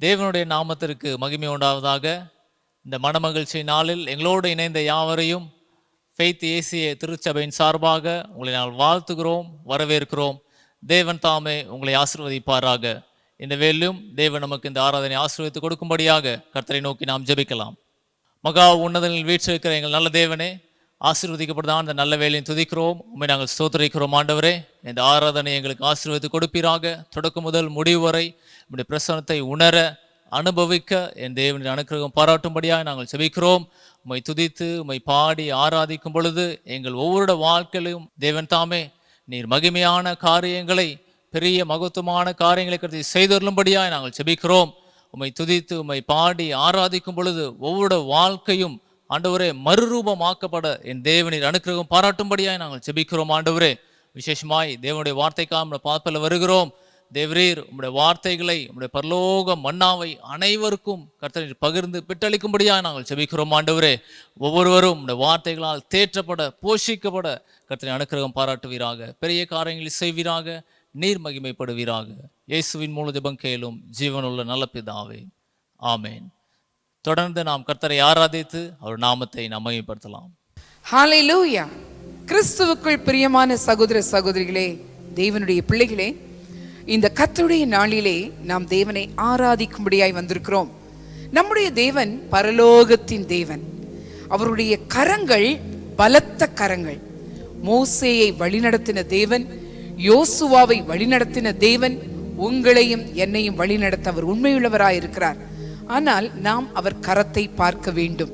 தேவனுடைய நாமத்திற்கு மகிமை உண்டாவதாக. இந்த மனமகிழ்ச்சி நாளில் எங்களோடு இணைந்த யாவரையும் ஃபெய்த் ஏசிய திருச்சபையின் சார்பாக உங்களை நாங்கள் வாழ்த்துகிறோம், வரவேற்கிறோம். தேவன் தாமே உங்களை ஆசீர்வதிப்பாராக. இந்த வேளையிலும் தேவன் நமக்கு இந்த ஆராதனை ஆசீர்வதித்து கொடுக்கும்படியாக கர்த்தரை நோக்கி நாம் ஜெபிக்கலாம். மகா உன்னதங்களில் வீற்றிருக்கிற எங்கள் நல்ல தேவனே, ஆசீர்வதிக்கப்படுதான் இந்த நல்ல வேலையும் துதிக்கிறோம். உண்மை நாங்கள் ஸ்தோத்திரிக்கிறோம். ஆண்டவரே, இந்த ஆராதனை எங்களுக்கு ஆசீர்வதித்து கொடுப்பீராக. தொடக்கம் முதல் முடிவு வரை இப்படி பிரசனத்தை உணர அனுபவிக்க என் தேவனின் அனுக்கிரகம் பாராட்டும்படியாக நாங்கள் செபிக்கிறோம். உம்மை துதித்து உம்மை பாடி ஆராதிக்கும் பொழுது எங்கள் ஒவ்வொரு வாழ்க்கையிலும் தேவன் தாமே நீர் மகிமையான காரியங்களை, பெரிய மகத்துவமான காரியங்களை கருதி செய்தருளும்படியாக நாங்கள் செபிக்கிறோம். உம்மை துதித்து உம்மை பாடி ஆராதிக்கும் பொழுது ஒவ்வொரு வாழ்க்கையும் ஆண்டவரே மறுரூபமாக்கப்பட என் தேவனின் அனுக்கிரகம் பாராட்டும்படியாக நாங்கள் செபிக்கிறோம். ஆண்டவரே, விசேஷமாய் தேவனுடைய வார்த்தைக்காக நம்முடைய பார்ப்பல வருகிறோம். தேவரீர் உம்முடைய வார்த்தைகளை, உம்முடைய பரலோக மன்னாவை அனைவருக்கும் கர்த்தர் பகிர்ந்து பெற்றளிக்கும்படியாக நாங்கள் செபிக்கிறோம். ஆண்டவரே, ஒவ்வொருவரும் உம்முடைய வார்த்தைகளால் தேற்றப்பட, போஷிக்கப்பட கர்த்தரை அனுக்கிரகம் பாராட்டுவீராக. பெரிய காரியங்களை செய்வீராக. நீர் மகிமைப்படுவீராக. இயேசுவின் மூலம் ஜெபம் கேளும் ஜீவனுள்ள நல்ல பிதாவே, ஆமேன். தொடர்ந்து நாம் கர்த்தரை ஆராதித்து அவர் நாமத்தை நாம் மகிமைப்படுத்தலாம். ஹல்லேலூயா. கிறிஸ்துவுக்குள் பிரியமான சகோதர சகோதரிகளே, தேவனுடைய பிள்ளைகளே, இந்த கர்த்தருடைய நாளிலே நாம் தேவனை ஆராதிக்கும்படியாய் வந்திருக்கிறோம். நம்முடைய தேவன் பரலோகத்தின் தேவன். அவருடைய கரங்கள் பலத்த கரங்கள். மோசேயை வழிநடத்தின தேவன், யோசுவாவை வழிநடத்தின தேவன் உங்களையும் என்னையும் வழிநடத்த அவர் உண்மையுள்ளவராயிருக்கிறார். ஆனால் நாம் அவர் கரத்தை பார்க்க வேண்டும்,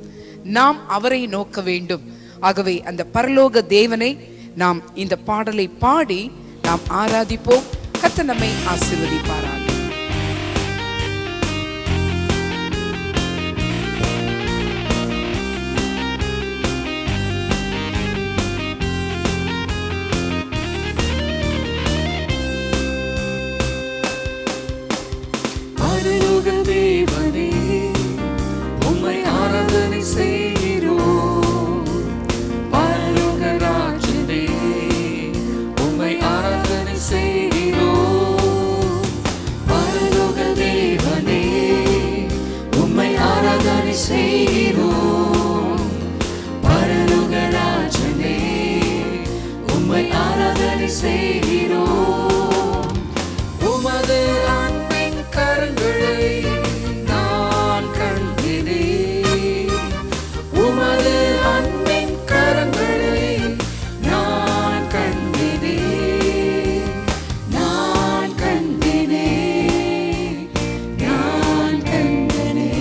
நாம் அவரை நோக்க வேண்டும். ஆகவே அந்த பரலோக தேவனை நாம் இந்த பாடலை பாடி நாம் ஆராதிப்போம். கர்த்தர் நம்மை ஆசீர்வதிப்பாராக. பரலோக தேவனே, உம்மை ஆராதனை செய்கிறோம். பரலோக ராஜனே, உம்மை ஆராதனை செய்கிறோம். பரலோக தேவனே, உம்மை ஆராதனை செய்கிறோம். பரலோக ராஜனே, உம்மை ஆராதனை செய்கிறோம். உமது அன்பின் கரங்களை நான் கண்டினேன். உமது அன்பின் கரங்களை நான் கண்டினேன். நான் கண்டினேன். நான் கண்டினேன்.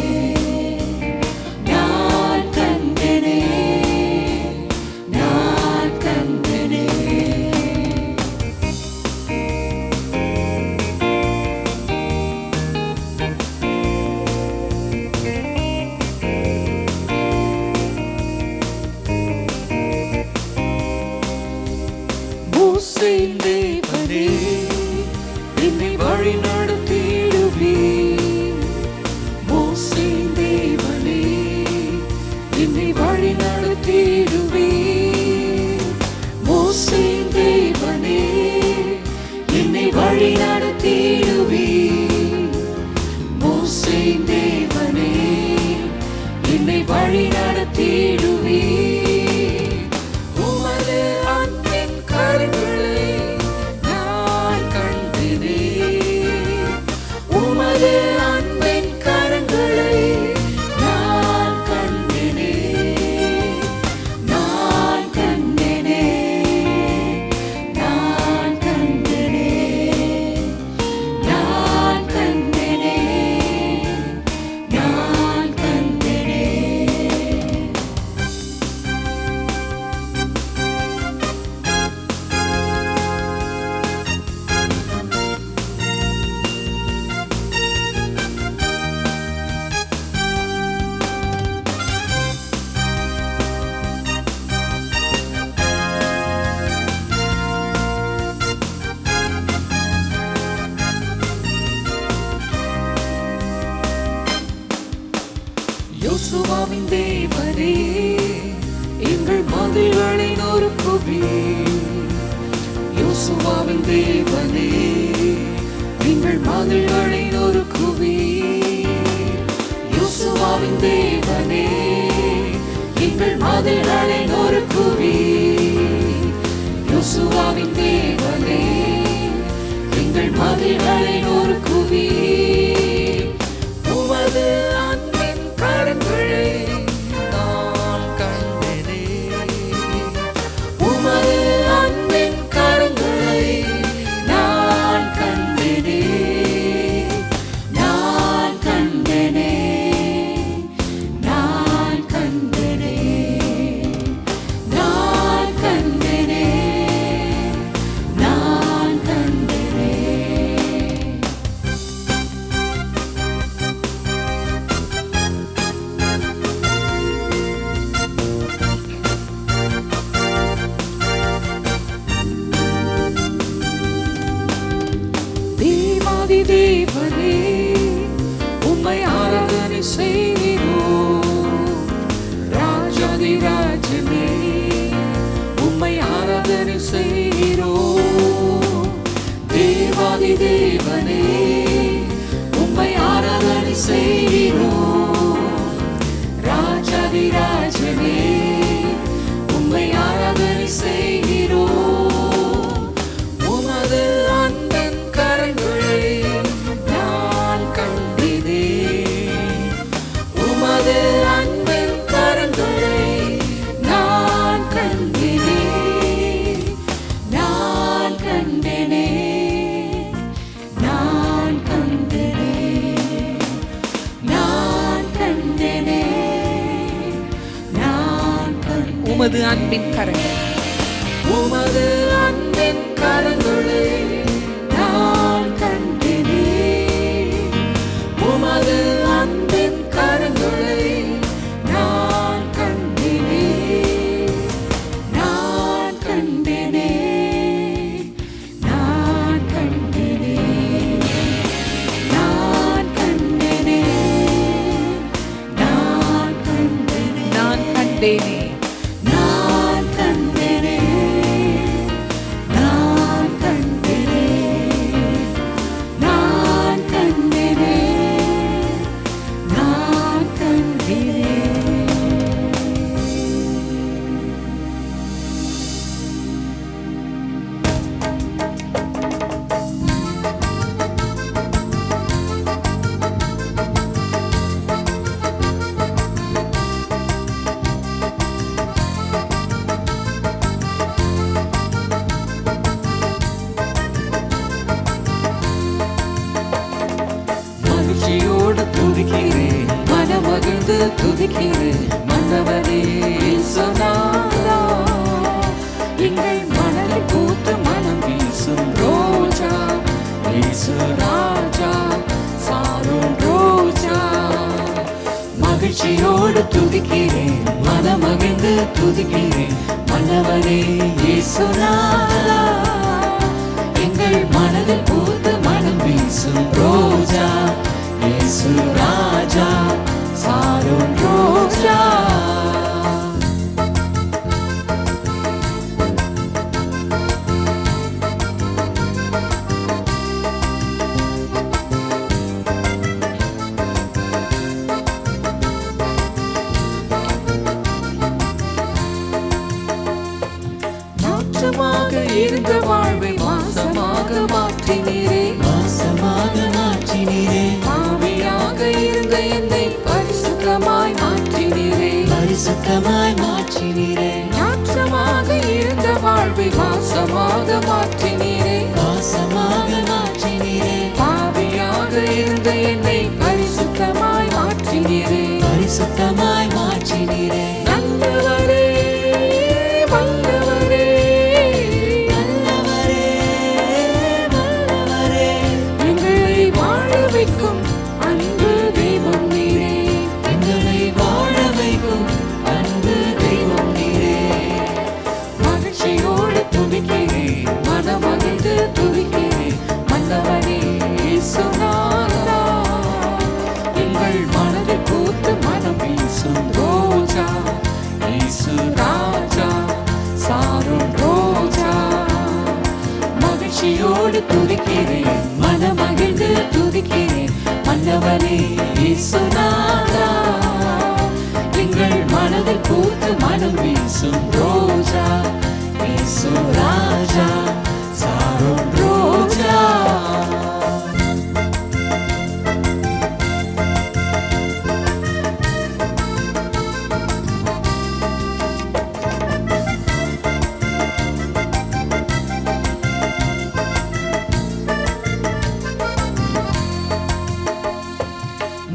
நான் கண்டினேன். நான் கண்டினேன். மோசேயின் தேவனே, என்னை வழி நடத்திடுவீர். மோசேயின் தேவனே, என்னை வழி நடத்திடுவீர். மோசேயின் தேவனே, என்னை வழி நடத்திடுவீர். மோசேயின் தேவனே, என்னை வழி நடத்திடுவீர். உமது அன்பின் கரங்களை நான் கண்டினேன். உமது அன்பின் கரங்களை நான் கண்டினேன். நான் கண்டினேன். நான் கண்டினேன். நான் கண்டினேன். நான் கண்டினேன். யோசுவாவின் தேவனே, எங்கள் மதில்களை நொறுக்குவீர். யோசுவாவின் தேவனே, எங்கள் மதில்களை நொறுக்குவீர். செய்கிறோம். ராஜாதிராஜனே உம்மை ஆராதனை செய்கிறோம். உமது அன்பின் கரங்களை நான் கண்டினேன். உமது அன்பின் கரங்களை நான் கண்டினேன். நான் கண்டினேன். நான் கண்டினேன். நான் கண்டினேன். நான் கண்டினேன். உமது அன்பின் கரங்கள், உமது அன்பின் கரங்களை நான் கண்டினேன். உமது அன்பின் கரங்களை நான் கண்டினேன். நான் கண்டினேன். நான் கண்டினேன். நான் கண்டினேன். நான் கண்டினேன். நான் கண்டேனே. நான் கண்டினேன். நான் கண்டினேன். நான் கண்டினேன். நான் கண்டினேன். மகிழ்ச்சியோடு துதிக்கிறேன், மனமகிழ்ந்து துதிக்கிறேன். மன்னவனே இயேசுநாதா, எங்கள் மனதில் பூத்து மனம் வீசும் ரோஜா, இயேசு ராஜா, சாரோன் ரோஜா. மகிழ்ச்சியோடு துதிக்கிறேன், மனமகிழ்ந்து துதிக்கிறேன். மன்னவனே இயேசுநாதா, எங்கள் மனதில் பூத்து மனம் வீசும் ரோஜா, இயேசு ராஜா, சாரோன் ரோஜா. நாற்றமாக இருந்த வாழ்வை வாசமாக மாற்றினீரே, வாசமாக மாற்றினீரே. பாவியாக இருந்த என்னை பரிசுத்தமாய் மாற்றினீரே, பரிசுத்தமாய் மாற்றினீரே. நாற்றமாக இருந்த வாழ்வை வாசமாக மாற்றினீரே, வாசமாக மாற்றினீரே. பாவியாக இருந்த என்னை பரிசுத்தமாய் மாற்றினீரே, பரிசுத்தமாய் மாற்றினீரே. நல்லவரே, வல்லவரே, நல்லவரே, வல்லவரே. எங்களை வாழ வைக்கும் அன்பு தெய்வம் நீரே, எங்களை வாழ வைக்கும் அன்பு தெய்வம் நீரே. மகிழ்ச்சியோடு துதிக்கிறேன், மனமகிழ்ந்து துதிக்கிறேன். மன்னவனே இயேசுநாதா, எங்கள் மனதில் பூத்து மனம் வீசும் ரோஜா, இயேசு ராஜா, சாரோன் ரோஜா. மகிழ்ச்சியோடு துதிக்கிறேன், மனமகிழ்ந்து துதிக்கிறேன். மன்னவனே இயேசுநாதா, எங்கள் மனதில் பூத்து மனம் வீசும் ரோஜா, இயேசு ராஜா, சாரோன் ரோஜா.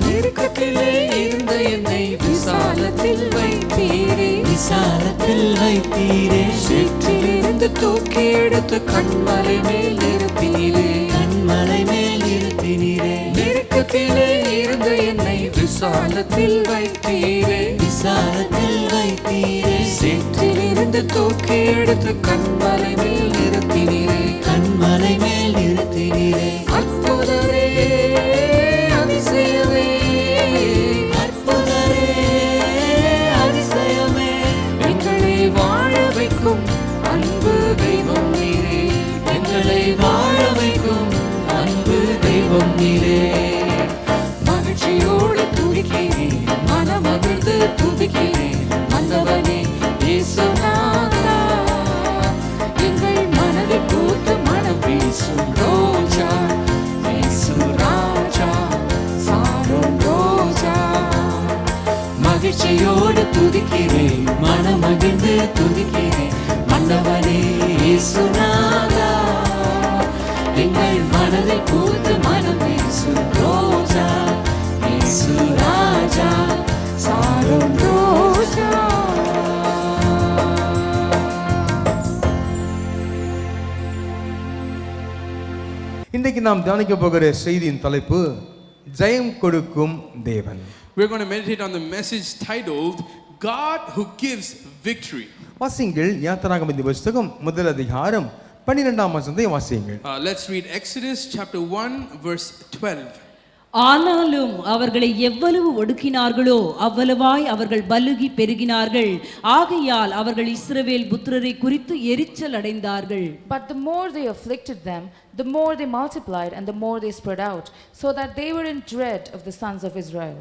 நெருக்கத்திலே இருந்த என்னை விசாலத்தில் வைத்தீரே, விசாலத்தில் வைத்தீரே. சேற்றிலிருந்து தூக்கி எடுத்து கண்மலை மேல் நிறுத்தினீரே, கண்மலை மேல் நிறுத்தினீரே. நெருக்கத்திலே இருந்த என்னை விசாலத்தில் வைத்தீரே, விசாலத்தில் வைத்தீரே. சேற்றிலிருந்து தூக்கி எடுத்து கண்மலை மேல் நிறுத்தினீரே, கண்மலை மேல் நிறுத்தினீரே. அற்புதரே, அதிசயமே, அற்புதரே, அதிசயமே. எங்களை வாழ வைக்கும் அன்பு தெய்வம் நீரே, எங்களை வாழ வைக்கும் அன்பு தெய்வம் நீரே. மகிழ்ச்சியோடு துதிக்கிறேன் மனமகிழ்ந்து துதிக்கிறேன் வந்தவனே இயேசுநாதா எங்கள் மனதில் பூத்து மனம் வீசும் ரோஜா இயேசு ராஜா சாரும் ரோஜா மகிழ்ச்சியோடு துதிக்கிறேன் மனமகிழ்ந்து துதிக்கிறேன் வந்தவனே இயேசுநாதா எங்கள் மனதில் பூத்து மனம் வீசும் ரோஜா இயேசு ராஜா சாரும் ரோஜா. இன்றைக்கு நாம் தியானிக்க போகிற செய்தியின் தலைப்பு ஜெயம் கொடுக்கும் தேவன். We're going to meditate on the message titled God who gives victory. வாசியுங்கள் யாத்திராகமத்தின் புத்தகம் முதல் அதிகாரம் 12ஆம் வசனத்தை வாசியுங்கள். Let's read Exodus chapter 1 verse 12. ஆனாலும் அவர்களை எவ்வளவு ஒடுக்கினார்களோ அவ்வளவாய் அவர்கள் பலுகி பெருகினார்கள், ஆகையால் அவர்கள் இஸ்ரவேல் புத்திரரை குறித்து எரிச்சல் அடைந்தார்கள். But the more they afflicted them, the more they multiplied and the more they spread out, so that they were in dread of the sons of Israel.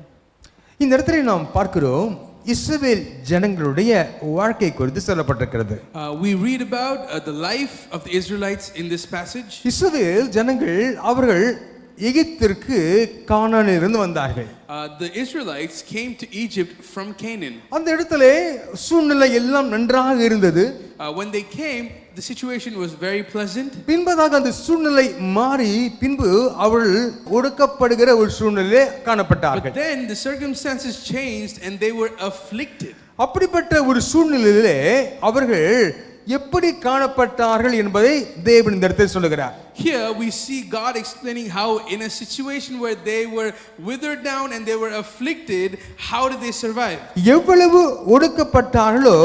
இந்த இடத்துல நாம் பார்க்கிறோம் இஸ்ரவேல் ஜனங்களுடைய வாழ்க்கை குறித்து சொல்லப்பட்டிருக்கிறது. We read about the life of the Israelites in this passage. இஸ்ரவேல் ஜனங்கள் அவர்கள் எகிப்திற்கு கானானிலிருந்து வந்தார்கள். The Israelites came to Egypt from Canaan. அந்த இடத்திலே சூழ்நிலை எல்லாம் நன்றாக இருந்தது. When they came, the situation was very pleasant. பின்பதாக அந்த சூழ்நிலை மாறி பின்பு அவர்கள் ஒடுக்கப்படுகிற ஒரு சூழ்நிலை காணப்பட்டார்கள். But then the circumstances changed and they were afflicted. அப்படிப்பட்ட ஒரு சூழ்நிலையிலே அவர்கள் எப்படி காணப்பட்டார்கள் என்பதை தேவன் இந்த இடத்தில் சொல்லுகிறார். Here we see God explaining how in a situation where they were withered down and they were afflicted, how did they survive? எவ்வளவு ஒடுக்கப்பட்டார்களோ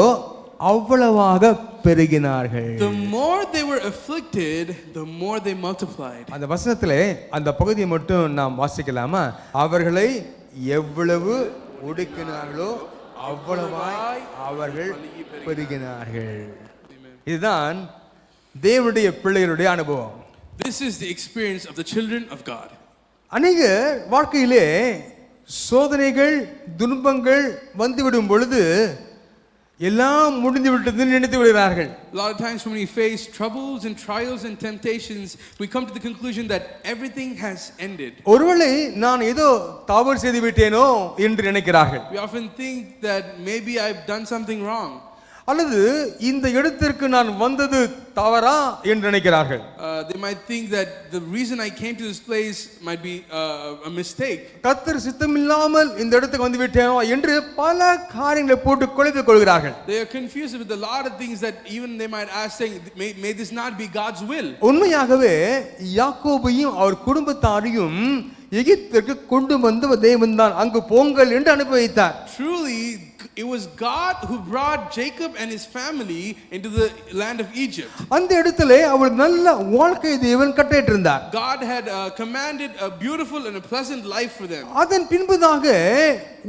அவ்வளவாக பெருகினார்கள். The more they were afflicted, the more they multiplied. அந்த வசனத்திலே அந்த பகுதியை மட்டும் நாம் வாசிக்கலாமா? அவர்களை எவ்வளவு ஒடுக்கினார்களோ அவ்வளவாய் அவர்கள் பெருகினார்கள். இதுதான் தேவனுடைய பிள்ளைகளுடைய அனுபவம். This is the experience of the children of God. அநேக வாழ்க்கையிலே சோதனைகள் துன்பங்கள் வந்துவிடும் பொழுது எல்லாம் முடிந்து விட்டது நினைத்து விடுகிறார்கள். A lot of times when we face troubles and trials and temptations, we come to the conclusion that everything has ended. ஒருவேளை நான் ஏதோ தவறு செய்து விட்டேனோ என்று நினைக்கிறார்கள். We often think that maybe I've done something wrong. அல்லது இந்த இடத்திற்கு நான் வந்தது தவறா என்று நினைக்கிறார்கள். They might think that the reason I came to this place might be a mistake. கர்த்தர் சித்தமில்லாமல் இந்த இடத்துக்கு வந்து விட்டேனோ என்று பல காரியங்களை போட்டு குழப்பிக் கொள்கிறார்கள். They are confused with a lot of things that even they might ask, saying, may this not be God's will. உண்மையாகவே யாக்கோபையும் அவர் குடும்பத்தாரையும் எகிப்திற்கு கொண்டு வந்த தேவன் தான் அங்கு போங்கள் என்று அனுப்பி வைத்தார். Truly, it was God who brought Jacob and his family into the land of Egypt. அந்த இடத்திலே அவர் நல்ல வாழ்க்கை தேவன் கட்டளையிட்டிருந்தார். God had commanded a beautiful and a pleasant life for them. அதன் பின்பதாக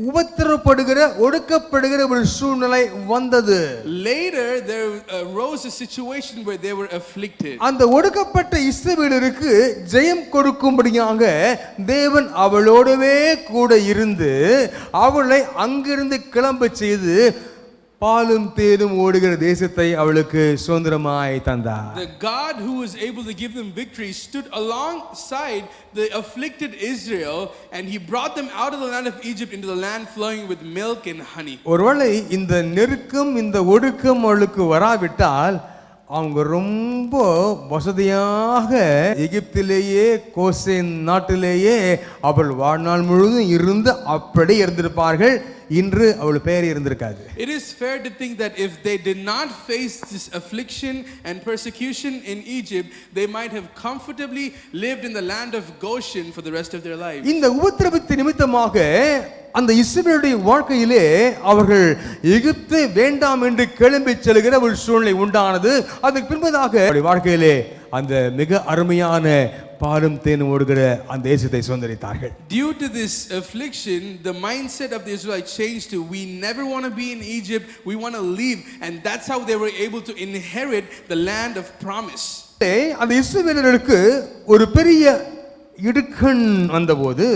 உபத்திரப்படுகிற ஒடுக்கப்படுகிற ஒரு சூழ்நிலை வந்தது. Later there arose a situation where they were afflicted. அந்த ஒடுக்கப்பட்ட இஸ்ரவேலருக்கு ஜெயம் கொடுக்கும்படியாக தேவன் அவளோடவே கூட இருந்து அவளை அங்கிருந்து கிளம்ப செய்து பாலும் தேனும் ஓடுகிற தேசத்தை அவளுக்கு சுதந்திரமாய் தந்தார். The God who was able to give them victory stood alongside the afflicted Israel and he brought them out of the land of Egypt into the land flowing with milk and honey. ஒருவேளை இந்த நெருக்கம் இந்த ஒடுக்கம் அவளுக்கு வராவிட்டால் அவங்க ரொம்ப வசதியாக எகிப்திலேயே கோசேன் நாட்டிலேயே அவள் வாழ்நாள் முழுவதும் இருந்து அப்படி இருந்திருப்பார்கள். இன்று அவள் பெயர் இருந்திருக்காது. It is fair to think that if they did not face this affliction and persecution in Egypt, they might have comfortably lived in the land of Goshen for the rest of their lives. இந்த உபத்திரவத்தின் நிமித்தமாக அந்த இஸ்ரவேலுடைய வாழ்க்கையிலே அவர்கள் எகிப்தை வேண்டாம் என்று கிளம்பி செல்கிற ஒரு சூழ்நிலை உண்டானது. அதுக்கு பின்பதாக வாழ்க்கையிலே அந்த மிக அருமையான பாலும் தேனும் ஓடுகிற அந்த தேசத்தை சுதந்தரித்தார்கள். Due to this affliction, the mindset of the Israelites changed to we never want to be in Egypt, we want to leave, and that's how they were able to inherit the land of promise. அந்த இஸ்ரவேலருக்கு ஒரு பெரிய இடுக்கண் வந்தபோது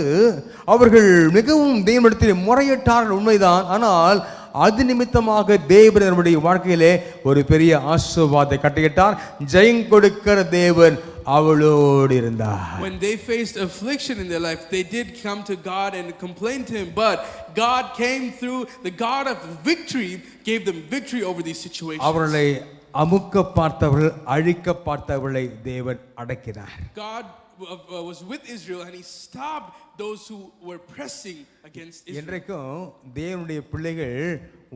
அவர்கள் மிகவும் தேவனிடத்தில் முறையிட்டார்கள், உண்மைதான். ஆனால் அது நிமித்தமாக தேவன் நம்முடைய வாழ்க்கையிலே ஒரு பெரிய ஆசீர்வாதத்தை கட்டளையிட்டார். ஜெயம் கொடுக்கிற தேவன் அவளோடு இருந்தார். When they faced affliction in their life, they did come to God and complain to him, but God came through. The God of victory gave them victory over these situations. அவர்களை அமுக்க பார்த்தவர்கள், அழிக்க பார்த்தவர்களை தேவன் அடக்கினார். God was with Israel and he stopped those who were pressing against Israel. இன்றைக்கும் தேவனுடைய பிள்ளைகள்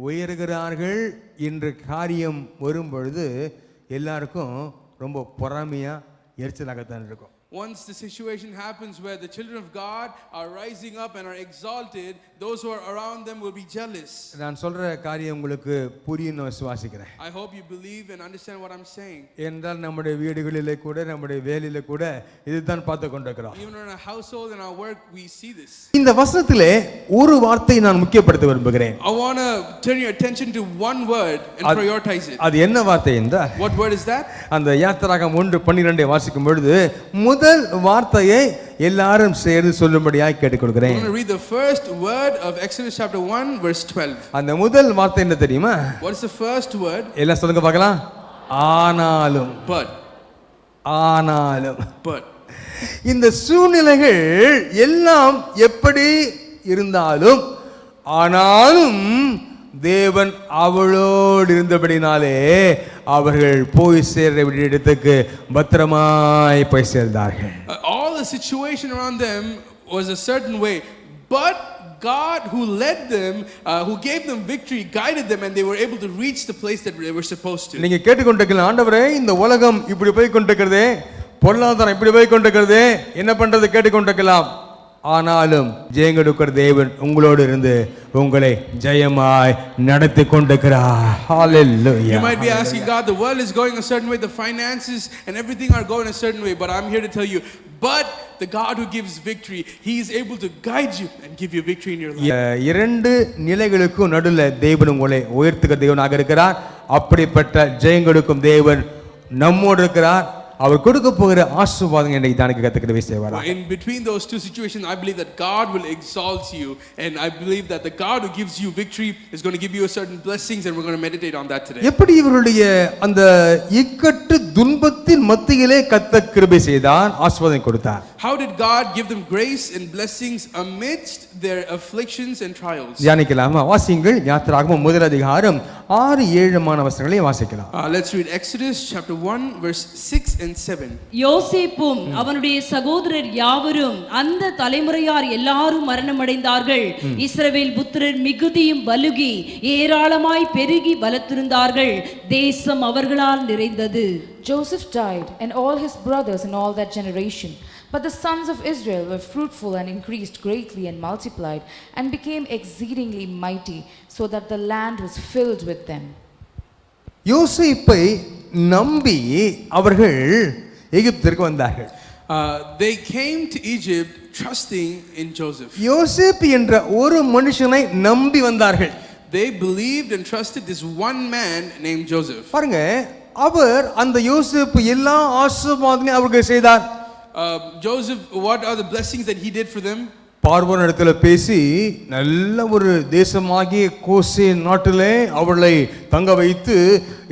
உயர்கிறார்கள் என்ற காரியம் வரும் பொழுது எல்லாருக்கும் ரொம்ப பொறாமையா எரிச்சலாகத்தான் இருக்கும். Once the situation happens where the children of God are rising up and are exalted, those who are around them will be jealous. நான் சொல்ற காரியம் உங்களுக்கு புரியும்னு விசுவாசிக்கிறேன். I hope you believe and understand what I'm saying. என்றால் நம்முடைய வீடுகளிலே கூட நம்முடைய வேலையில கூட இதுதான் பார்த்து கொண்டிருக்கிறோம். Even in our household and our work we see this. இந்த வசனத்திலே ஒரு வார்த்தையை நான் முக்கியப்படுத்த விரும்புகிறேன். I want to turn your attention to one word and prioritize it. அது என்ன வார்த்தை என்றால், What word is that? அந்த யாத்திராகமம் 1:12 வாசிக்கும் பொழுது முதல் வார்த்தையை எல்லாரும் சேர்ந்து சொல்லும்படியாய் கேட்டுக்கொள்கிறேன். I'm going to read the first word of Exodus chapter 1 verse 12. அந்த முதல் வார்த்தை என்ன தெரியுமா? What is the first word? எல்லாம் சொல்லுங்க பார்க்கலாம். ஆனாலும். But. ஆனாலும். But. இந்த சூழ்நிலைகள் எல்லாம் எப்படி இருந்தாலும் ஆனாலும் தேவன் அவளோடு இருந்தபடினாலே அவர்கள் போய் சேர்ற வேண்டிய இடத்துக்கு பத்திரமாய் போய் சேர்ந்தார்கள். All the situation around them was a certain way, but God who led them, who gave them victory, guided them, and they were able to reach the place that they were supposed to. நீங்க கேட்டுக்கொண்டிருக்கலாம், ஆண்டவரே இந்த உலகம் இப்படி போய் கொண்டிருக்கிறதே, பொருளாதாரம் இப்படி போய் கொண்டிருக்கிறதே, என்ன பண்றது கேட்டுக்கொண்டிருக்கலாம். ஆனாலும் ஜெயங்கொடுக்கிற தேவன் உங்களோடு இருந்து உங்களை ஜெயமாய் நடத்தி கொண்டிருக்கிறார். ஹalleluya. You might be asking God, the world is going a certain way, the finances and everything are going a certain way, but I'm here to tell you, but the God who gives victory, he is able to guide you and give you victory in your life. இரண்டு நிலைகளுக்கு நடுவுல தேவன் உங்களை உயர்த்துகிற தேவனாக இருக்கிறார். அப்படிப்பட்ட ஜெயங்கொடுக்கும் தேவன் நம்மோடு இருக்கிறார். அவர் கொடுக்க போகிற ஆசீர்வாதம் என்னை தானக்கு கத்துக்கிற விஷயம். In between those two situations, I believe that God will exalt you, and I believe that the God who gives you victory is going to give you a certain blessings, and we're going to meditate on that today. எப்படி இவருடைய அந்த இக்கட்டு துன்பத்தின் மத்தியிலே கர்த்தர் கிருபை செய்தார், ஆசீர்வாதம் கொடுத்தார். How did God give them grace and blessings amidst their afflictions and trials? தியானிக்கலாமா? வாசியுங்கள். யாத்திராகமம் 1 அதிகாரம் 6-7 வசனங்களை வாசிக்கலாம். Let's read Exodus chapter 1 verse 6 and 7. யோசேப்பும் அவனுடைய சகோதரர் யாவரும் அந்த தலைமுறையார் எல்லாரும் மரணமடைந்தார்கள். இஸ்ரவேல் புத்திரர் மிகுதியும் பலுகி ஏராளமாய் பெருகி பலத்திருந்தார்கள். தேசம் அவர்களால் நிறைந்தது. Joseph died, and all his brothers and all that generation. But the sons of Israel were fruitful and increased greatly and multiplied and became exceedingly mighty, so that the land was filled with them. யோசேப்பை நம்பி அவர்கள் எகிப்திற்கு வந்தார்கள். They came to Egypt trusting in Joseph. யோசேப்பு என்ற ஒரு மனுஷனை நம்பி வந்தார்கள். They believed and trusted this one man named Joseph. பாருங்க, அவர் அந்த யோசேப்பு எல்லா ஆசீர்வாதங்களையும் அவருக்கு செய்தார். Joseph, what are the blessings that he did for them? பார்வோன் இடத்துல பேசி நல்ல ஒரு தேசமாகிய கோசே நாட்டிலே அவளை தங்க வைத்து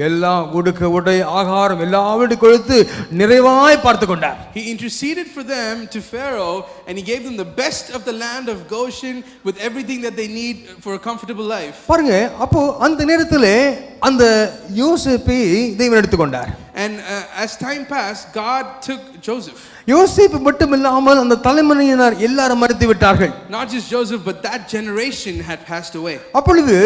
எல்லாம் உடுக்க உடை ஆகாரம் எல்லாவற்றையும் கொடுத்து நிறைவாய் பார்த்து கொண்டார். He interceded for them to Pharaoh, and he gave them the best of the land of Goshen with everything that they need for a comfortable life. பாருங்க, அப்போ அந்த நேரத்திலே அந்த யோசேப்பை தேவன் எடுத்துக்கொண்டார். And as time passed, God took Joseph. யோசேப்பு மட்டுமில்லாமல் அந்த தலைமுறையினர் எல்லாரும் மரித்து விட்டார்கள். Not just Joseph, but that generation had passed away. அப்பொழுது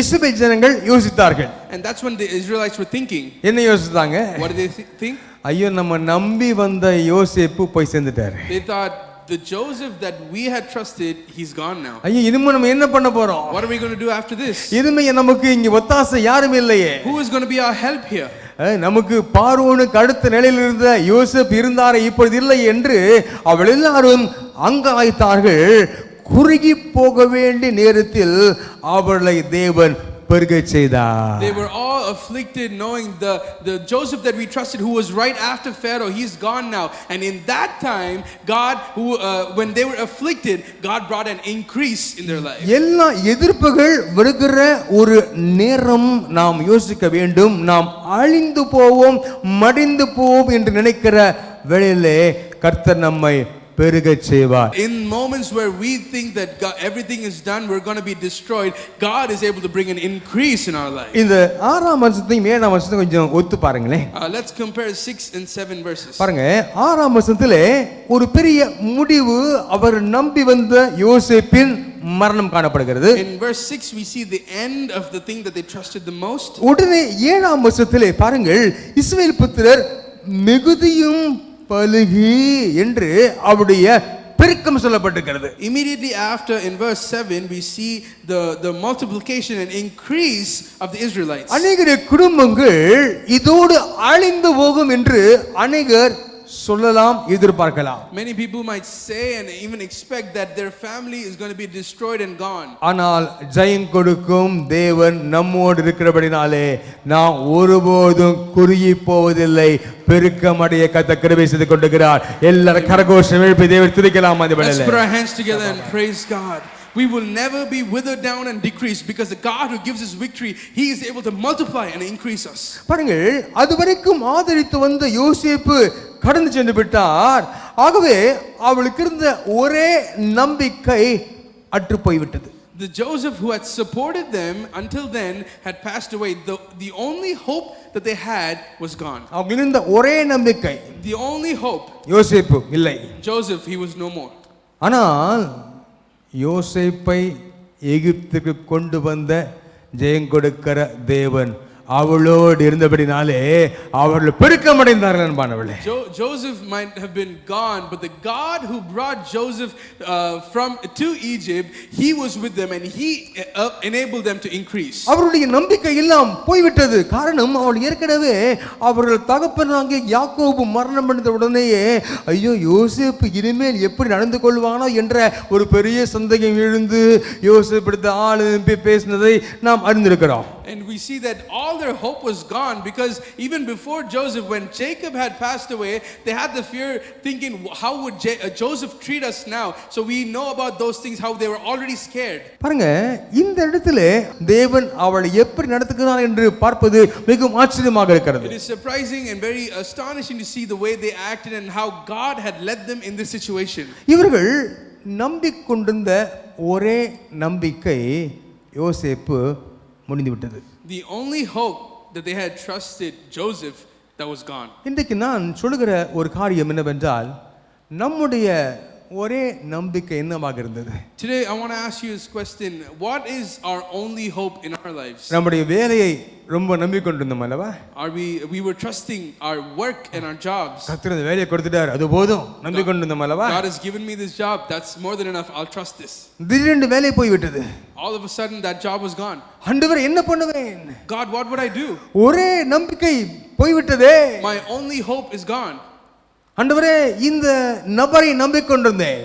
இஸ்ரவேல் ஜனங்கள் யோசித்தார்கள். And that's when the Israelites were thinking. என்ன யோசித்தாங்க? What did they think? ஐயோ, நம்ம நம்பி வந்த யோசேப்பு போய் சேர்ந்துட்டாரு. They thought, the Joseph that we had trusted, he's gone now. ஐயோ, இனிமே நம்ம என்ன பண்ண போறோம்? What are we going to do after this? இனிமே நமக்கு இங்க ஒத்தாசை யாரும் இல்லையே. Who is going to be our help here? நமக்கு பார்வோனுக்கு அடுத்த நிலையில் இருந்த யோசேப் இருந்தாரே, இப்பொழுது இல்லை என்று அவள் எல்லாரும் அங்காய்த்தார்கள். குறுகி போக வேண்டிய நேரத்தில் அவளை தேவன் பெருகச் செய்தார். They were all afflicted, knowing the Joseph that we trusted, who was right after Pharaoh, he's gone now. And in that time, God, when they were afflicted, God brought an increase in their life. எல்லா எதிர்ப்புகள் வருகிற ஒரு நேரம் நாம் யோசிக்க வேண்டும். நாம் அழிந்து போவோம், மடிந்து போவோம் என்று நினைக்கிற வேளையிலே கர்த்தர் நம்மை பெருகச் செய்வார். In moments where we think that God, everything is done, we're going to be destroyed, God is able to bring an increase in our life. இந்த 6ஆம் வசனத்தையும் 7ஆம் வசனத்தையும் கொஞ்சம் ஒத்து பாருங்களேன். Let's compare 6 and 7 verses. பாருங்க, 6ஆம் வசனத்திலே ஒரு பெரிய முடிவு அவர் நம்பி வந்த யோசேப்பின் மரணம் காணப்படுகிறது. In verse 6 we see the end of the thing that they trusted the most. உடனே 7ஆம் வசனத்திலே பாருங்கள், இஸ்ரவேல் புத்திரர் மிகுதியும் பலுகி என்று அவருடைய பெருக்கம் சொல்லப்பட்டிருக்கிறது. Immediately after, in verse 7, we see the multiplication and increase of the Israelites. அநேக குடும்பங்கள் இதோடு அழிந்து போகும் என்று அநேகர் சொல்லலாம், எதிர்பார்க்கலாம். Many people might say and even expect that their family is going to be destroyed and gone. ஆனால் ஜெயம் கொடுக்கும் தேவன் நம்மோடு இருக்கிறபடினாலே நாம் ஒருபோதும் குறுகி போவதில்லை. பெருக்கமடைய கர்த்தர் கிருபை செய்து கொண்டிருக்கிறார். எல்லாரும் கரகோஷம் எழுப்பி தேவனை துதிக்கலாம். Let's put our hands together and praise God. We will never be withered down and decreased, because the God who gives us victory, he is able to multiply and increase us. பாருங்கள், அதுவரைக்கும் ஆதரித்து வந்த யோசேப்பு கடந்து சென்று விட்டார். ஆகவே அவளுக்கு இருந்த ஒரே நம்பிக்கை அற்று போய்விட்டது. The Joseph who had supported them until then had passed away. The only hope that they had was gone. அவங்க இருந்த ஒரே நம்பிக்கை, The only hope, யோசேப்பு இல்லை. Joseph, he was no more. ஆனால் யோசேப்பை எகிப்துக்கு கொண்டு வந்த ஜெயம் கொடுக்கிற தேவன் அவளோடு இருந்தபடினாலே அவர்கள் பெருக்கமடைந்தார்கள் அன்பானவர்களே. Joseph might have been gone, but the God who brought Joseph to Egypt, he was with them and he enabled them to increase. அவருடைய நம்பிக்கை எல்லாம் போய்விட்டது. காரணம், அவள் ஏற்கனவே அவர்கள் தகப்பனாகிய யாக்கோபு மரணம் அடைந்த உடனேயே ஐயோ யோசேப்பு இனிமேல் எப்படி நடந்து கொள்வானோ என்ற ஒரு பெரிய சந்தேகம் எழுந்து யோசேப்பு எடுத்த ஆள் பேசினதை நாம் அறிந்திருக்கிறோம். And we see that all their hope was gone, because even before Joseph, when Jacob had passed away, they had the fear thinking, how would Joseph treat us now? So we know about those things, how they were already scared. பாருங்க, இந்த இடத்திலே தேவன் அவளை எப்படி நடத்துகிறார் என்று பார்ப்பது மிகவும் ஆச்சரியமாக இருக்கிறது. It is surprising and very astonishing to see the way they acted and how God had led them in this situation. இவர்கள் நம்பிக்கொண்டிருந்த ஒரே நம்பிக்கை யோசேப்பு முடிந்து விட்டது. The only hope that they had trusted Joseph, that was gone. இன்றைக்கு நான் சொல்லுகிற ஒரு காரியம் என்னவென்றால், நம்முடைய ஒரே நம்பிக்கை என்னவாக இருந்தது? Today I want to ask you this question: what is our only hope in our lives? நம்முடைய வேலையை ரொம்ப நம்பிக்கொண்டிருந்தோம் அல்லவா? We were trusting our work and our jobs. கர்த்தர் இந்த வேலையை கொடுத்துட்டார், அது போதும் நம்பிக்கொண்டிருந்தோம் அல்லவா? God has given me this job, that's more than enough, I'll trust this. திடீரென்று வேலை போய் விட்டது. All of a sudden that job was gone. ஆண்டவரே என்ன பண்ணுவேன்? God, what would I do? ஒரே நம்பிக்கை போய் விட்டதே. My only hope is gone. ஆண்டவரே இந்த நபரை நம்பிக்கொண்டிருந்தேன்.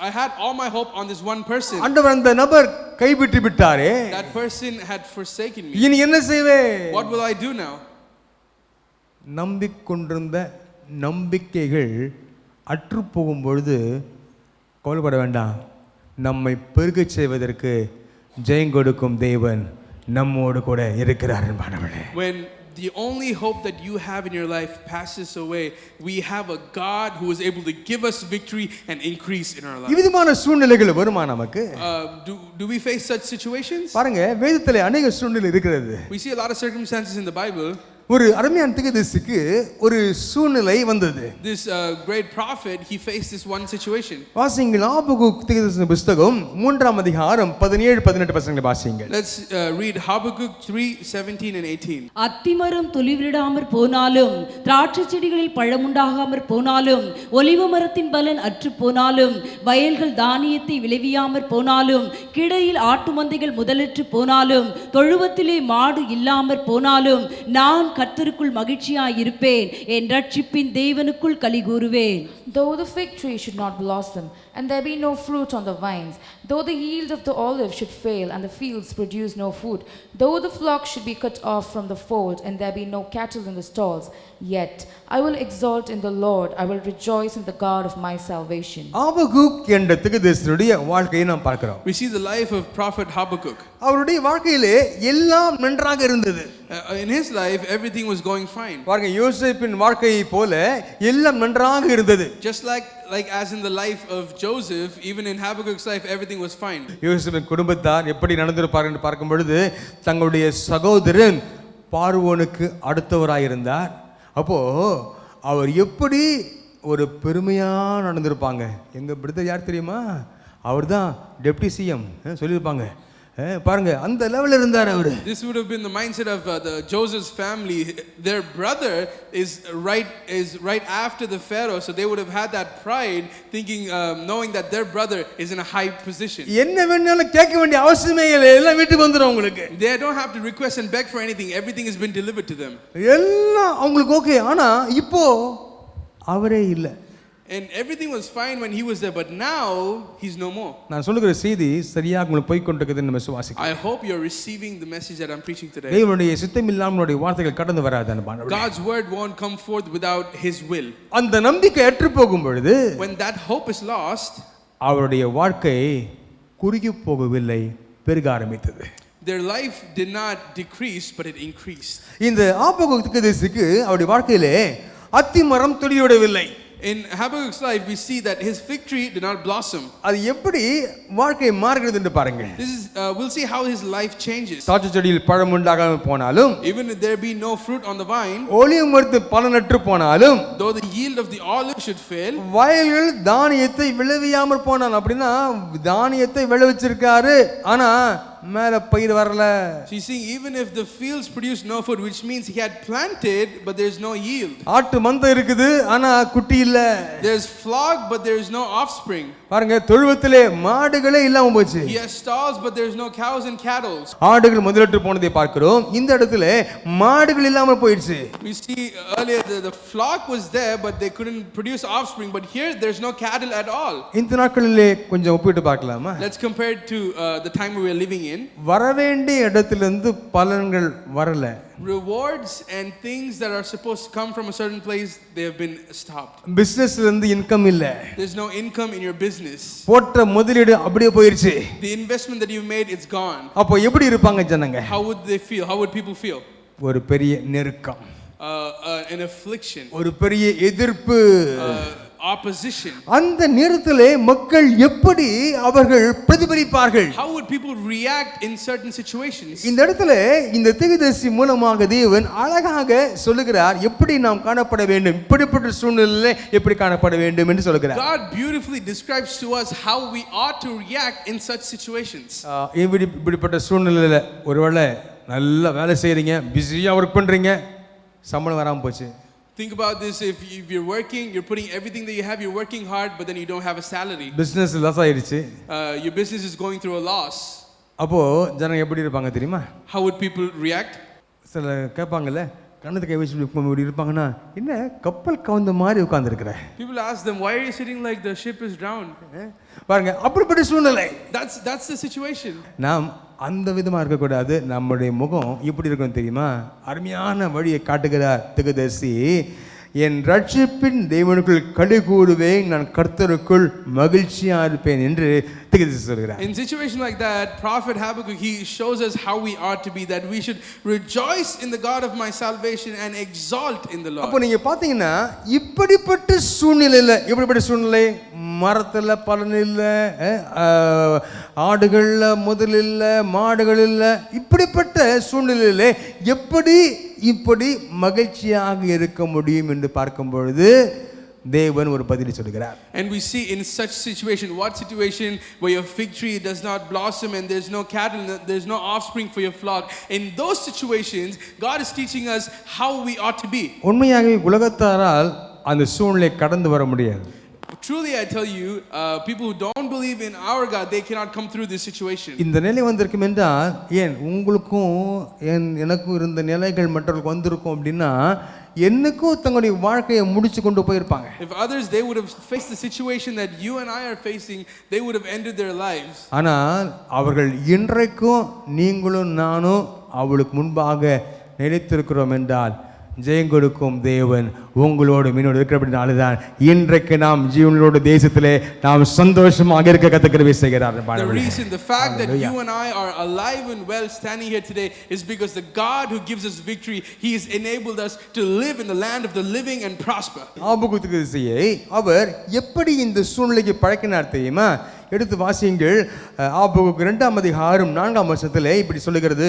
I had all my hope on this one person. ஆண்டவர் அந்த நபர் கைவிட்டு விட்டாரே. That person had forsaken me. இனி என்ன செய்வேன்? What will I do now? நம்பிக்கொண்டிருந்த நம்பிக்கைகள் அற்று போகும் பொழுது கவலைப்பட வேண்டாம். நம்மை பெருகச் செய்வதற்கு ஜெயம் கொடுக்கும் தேவன் நம்மோடு கூட இருக்கிறார் என்பானவளே. When the only hope that you have in your life passes away, we have a God who is able to give us victory and increase in our life. இவ்விதமான சூழ்நிலைகள் வருமா நமக்கு? Do we face such situations? பாருங்க, வேதத்திலே अनेक சூழ்நிலை இருக்கிறது. We see a lot of circumstances in the Bible. ஒரு அருமையான தீர்க்கதரிசிக்கு ஒரு சூழ்நிலை வந்தது. This great prophet, he faced this one situation. வாசிங்கள் Habakkuk தீர்க்கதரிசி புத்தகம் 3ஆம் அதிகாரம் 17-18 வசனங்களை வாசிங்கள். Let's read Habakkuk 3:17 and 18. அத்திமரம் துளிர்விடாமற் போனாலும், திராட்சை செடிகளில் பழமுண்டாகாமற் போனாலும், ஒலிவ மரத்தின் பலன் அற்று போனாலும், வயல்கள் தானியத்தை விளைவியாமற் போனாலும், கிடையில் ஆட்டு மந்தைகள் முதலற்று போனாலும், தொழுவத்திலே மாடு இல்லாமற் போனாலும், நான் கர்த்தருக்குள் மகிழ்ச்சியாய் இருப்பேன், என் ரட்சிப்பின் தேவனுக்குள் கலிகூறுவேன். Though the fig tree should not blossom, and there be no fruit on the vines, though the yield of the olive should fail, and the fields produce no food, though the flock should be cut off from the fold, and there be no cattle in the stalls, yet I will exult in the Lord, I will rejoice in the God of my salvation. Habakkuk என்ற தீர்க்கதரிசியுடைய வாழ்க்கையை நாம் பார்க்கிறோம். We see the life of prophet Habakkuk. அவருடைய வாழ்க்கையிலே எல்லாம் நன்றாக இருந்தது. In his life everything was going fine. பாருங்க, யோசேப்பின் வாழ்க்கையை போல எல்லாம் நன்றாக இருந்தது. Just like as in the life of Joseph, even in Habakkuk's life everything was fine. யோசேப்பின் குடும்பத்தார் எப்படி நடந்திருப்பார்கள் என்று பார்க்கும் பொழுது, தங்களுடைய சகோதரன் பார்வோனுக்கு அடுத்தவராயிருந்தார். அப்போ அவர் எப்படி ஒரு பெருமையா நடந்திருப்பாங்க. எங்க பிரதர் யார் தெரியுமா? அவர்தான் டெப்டி சிஎம் சொல்லியிருப்பாங்க. பாருங்க, அந்த லெவல்ல இருந்தார் அவரு. This would have been the mindset of the Joseph's family. Their brother is right after the Pharaoh, so they would have had that pride, thinking, knowing that their brother is in a high position. என்ன வேணாலும் கேட்க வேண்டிய அவசியமே இல்லை, எல்லாம் வீட்டுக்கு வந்துரும் உங்களுக்கு. They don't have to request and beg for anything. Everything has been delivered to them. எல்லாம் அவங்களுக்கு ஓகே. ஆனா இப்போ அவரே இல்லை. And everything was fine when he was there, but now he's no more. நான் சொல்லுகிற செய்தி சரியாக உங்களுக்கு போய் கொண்டிருக்குதுன்னு நம்ம விசுவாசிக்கிறோம். I hope you're receiving the message that I'm preaching today. தேவனுடைய சித்தம் இல்லாமல் நம்முடைய வார்த்தைகள் கடந்து வராது. God's word won't come forth without his will. அந்த நம்பிக்கை அற்று போகும் பொழுது, when that hope is lost, அவருடைய வாழ்க்கை குறுகி போகவில்லை, பெருக ஆரம்பித்தது. Their life did not decrease, but it increased. இந்த ஆபகுக் தீர்க்கதரிசிக்கு அவருடைய வாழ்க்கையிலே அத்திமரம் துளியோடவில்லை. In Habakkuk's life, we see that his fig tree did not blossom. அது எப்படி வாழ்க்கை மாறுகிறது என்று பாருங்கள். This is we'll see how his life changes. திராட்சை செடியில் பழம் உண்டாகாமல் போனாலும், Even if there be no fruit on the vine, ஒலிவ மரத்து பலனற்று போனாலும், though the yield of the olive should fail, வயல்கள் தானியத்தை விளைவியாமல் போனாலும். அப்படின்னா தானியத்தை விளைவிச்சிருக்காரு, ஆனா மேல பயிர் வரல. So you see, even if the fields produce no food, which means he had planted but there's no yield. ஆட்டு மந்தை இருக்குது, ஆனா குட்டி இல்ல. There's flock but there is no offspring. பாருங்க, தொழுவத்திலே மாடுகளே இல்லாம போச்சு. He has stalls but there's no cows and cattle. ஆடுகள் முதலற்று போனதை பார்க்கிறோம். இந்த இடத்துல மாடுகள் இல்லாம போயிடுச்சு. We see earlier the flock was there but they couldn't produce offspring, but here there's no cattle at all. இந்த நாட்களிலே கொஞ்சம் ஒப்பிட்டு பார்க்கலாமா? Let's compare it to the time we are living in. வரவேண்டிய இடத்திலிருந்து பலன்கள் வரல. Rewards and things that are supposed to come from a certain place, they have been stopped. பிசினஸ்ல இருந்து இன்கம் இல்ல. There's no income in your business. போட்ட முதலீடு அப்படியே போயிருச்சு. The investment that you made, it's gone. அப்போ எப்படி இருப்பாங்க ஜனங்க? How would they feel? How would people feel? ஒரு பெரிய நெருக்கம், An affliction, ஒரு பெரிய எதிர்ப்பு, opposition. அந்த நேரத்திலே மக்கள் எப்படி அவர்கள் பிரதிபலிப்பார்கள்? How would people react in certain situations? இந்த இடத்துல இந்த தீர்க்கதரிசி மூலமாக தேவன் அழகாக சொல்லுகிறார், எப்படி நாம் காணப்பட வேண்டும், இப்படிப்பட்ட சூழ்நிலையிலே எப்படி காணப்பட வேண்டும் என்று சொல்லுகிறார். God beautifully describes to us how we ought to react in such situations. இப்படிப்பட்ட சூழ்நிலையில ஒருவேளை நல்லா வேலை செய்றீங்க, பிஸியா ஒர்க் பண்றீங்க, சம்பளம் வராம போச்சு. Think about this. If you're working, you're putting everything that you have, you're working hard, but then you don't have a salary. Business loss ஆயிடுச்சு. Your business is going through a loss. அப்போ ஜனங்க எப்படி இருப்பாங்க தெரியுமா? How would people react? சில கேட்பாங்கல்ல, கண்ணத்து கை வச்சு இப்படி இருப்பாங்கன்னா, என்ன கப்பல் கவுந்த மாதிரி உட்கார்ந்துருக்கிற? People ask them, why are you sitting like the ship is drowned? பாருங்க, அப்படிப்பட்ட சூழ்நிலை. That's the situation. நாம் அந்த விதமா இருக்கக்கூடாது. நம்முடைய முகம் எப்படி இருக்கும் தெரியுமா? அருமையான வழியை காட்டுகிறார் தீர்க்கதரிசி. என் ரட்சிப்பின் தேவனுக்குள் களி கூறுவேன், நான் கர்த்தருக்குள் மகிழ்ச்சியா இருப்பேன் என்று தீர்க்கதரிசி சொல்கிறார். In situation like that, prophet Habakkuk, he shows us how we ought to be, that we should rejoice in the God of my salvation and exalt in the Lord. அப்போ நீங்க பாத்தீங்கன்னா, இப்படிப்பட்ட சூழ்நிலையில, எப்படிப்பட்ட சூழ்நிலை, மரத்துல பலன் இல்ல, ஆடுகள்ல முதல் இல்ல, மாடுகள் இல்ல, இப்படிப்பட்ட சூழ்நிலையில இப்படி மகிழ்ச்சியாக இருக்க முடியும் என்று பார்க்கும் பொழுது தேவன் ஒரு பதிலை சொல்கிறார். And we see in such situation, what situation where your fig tree does not blossom and there's no cattle, there's no offspring for your flock. In those situations, God is teaching us how we ought to be. உண்மையாகவே உலகத்தாரால் அந்த சூழ்நிலை கடந்து வர முடியாது. Truly I tell you, people who don't believe in our God, they cannot come through this situation. இந்த நிலை வந்திருக்கும் என்றால் ஏன் உங்களுக்கும் எனக்கும் இருந்த நிலைகள் மற்றவர்களுக்கு வந்திருக்கும் அப்படின்னா என்னைக்கும் தங்களுடைய வாழ்க்கையை முடிச்சு கொண்டு போயிருப்பாங்க. If others, they would have faced the situation that you and I are facing, they would have ended their lives. ஆனால் அவர்கள் இன்றைக்கும் நீங்களும் நானும் அவளுக்கு முன்பாக நிலைத்திருக்கிறோம் என்றால் ஜெயம் கொடுக்கும் தேவன் உங்களோடு மீனோடு இருக்கிறபடினால்தான் இன்றைக்கு நாம் ஜீவனோடு தேசத்திலே நாம் சந்தோஷமாக இருக்க கர்த்தர் செய்கிறார். The reason, the fact that you and I are alive and well standing here today is because the God who gives us victory, He has enabled us to live in the land of the living and prosper. ஆபகுத்தியை அவர் எப்படி இந்த சூழ்நிலைக்கு பழக்கினார் தெரியுமா? எடுத்து வாசியுங்கள். ஆபகுக்கு 2ஆம் அதிகாரம் 4ஆம் வசனத்திலே இப்படி சொல்லுகிறது,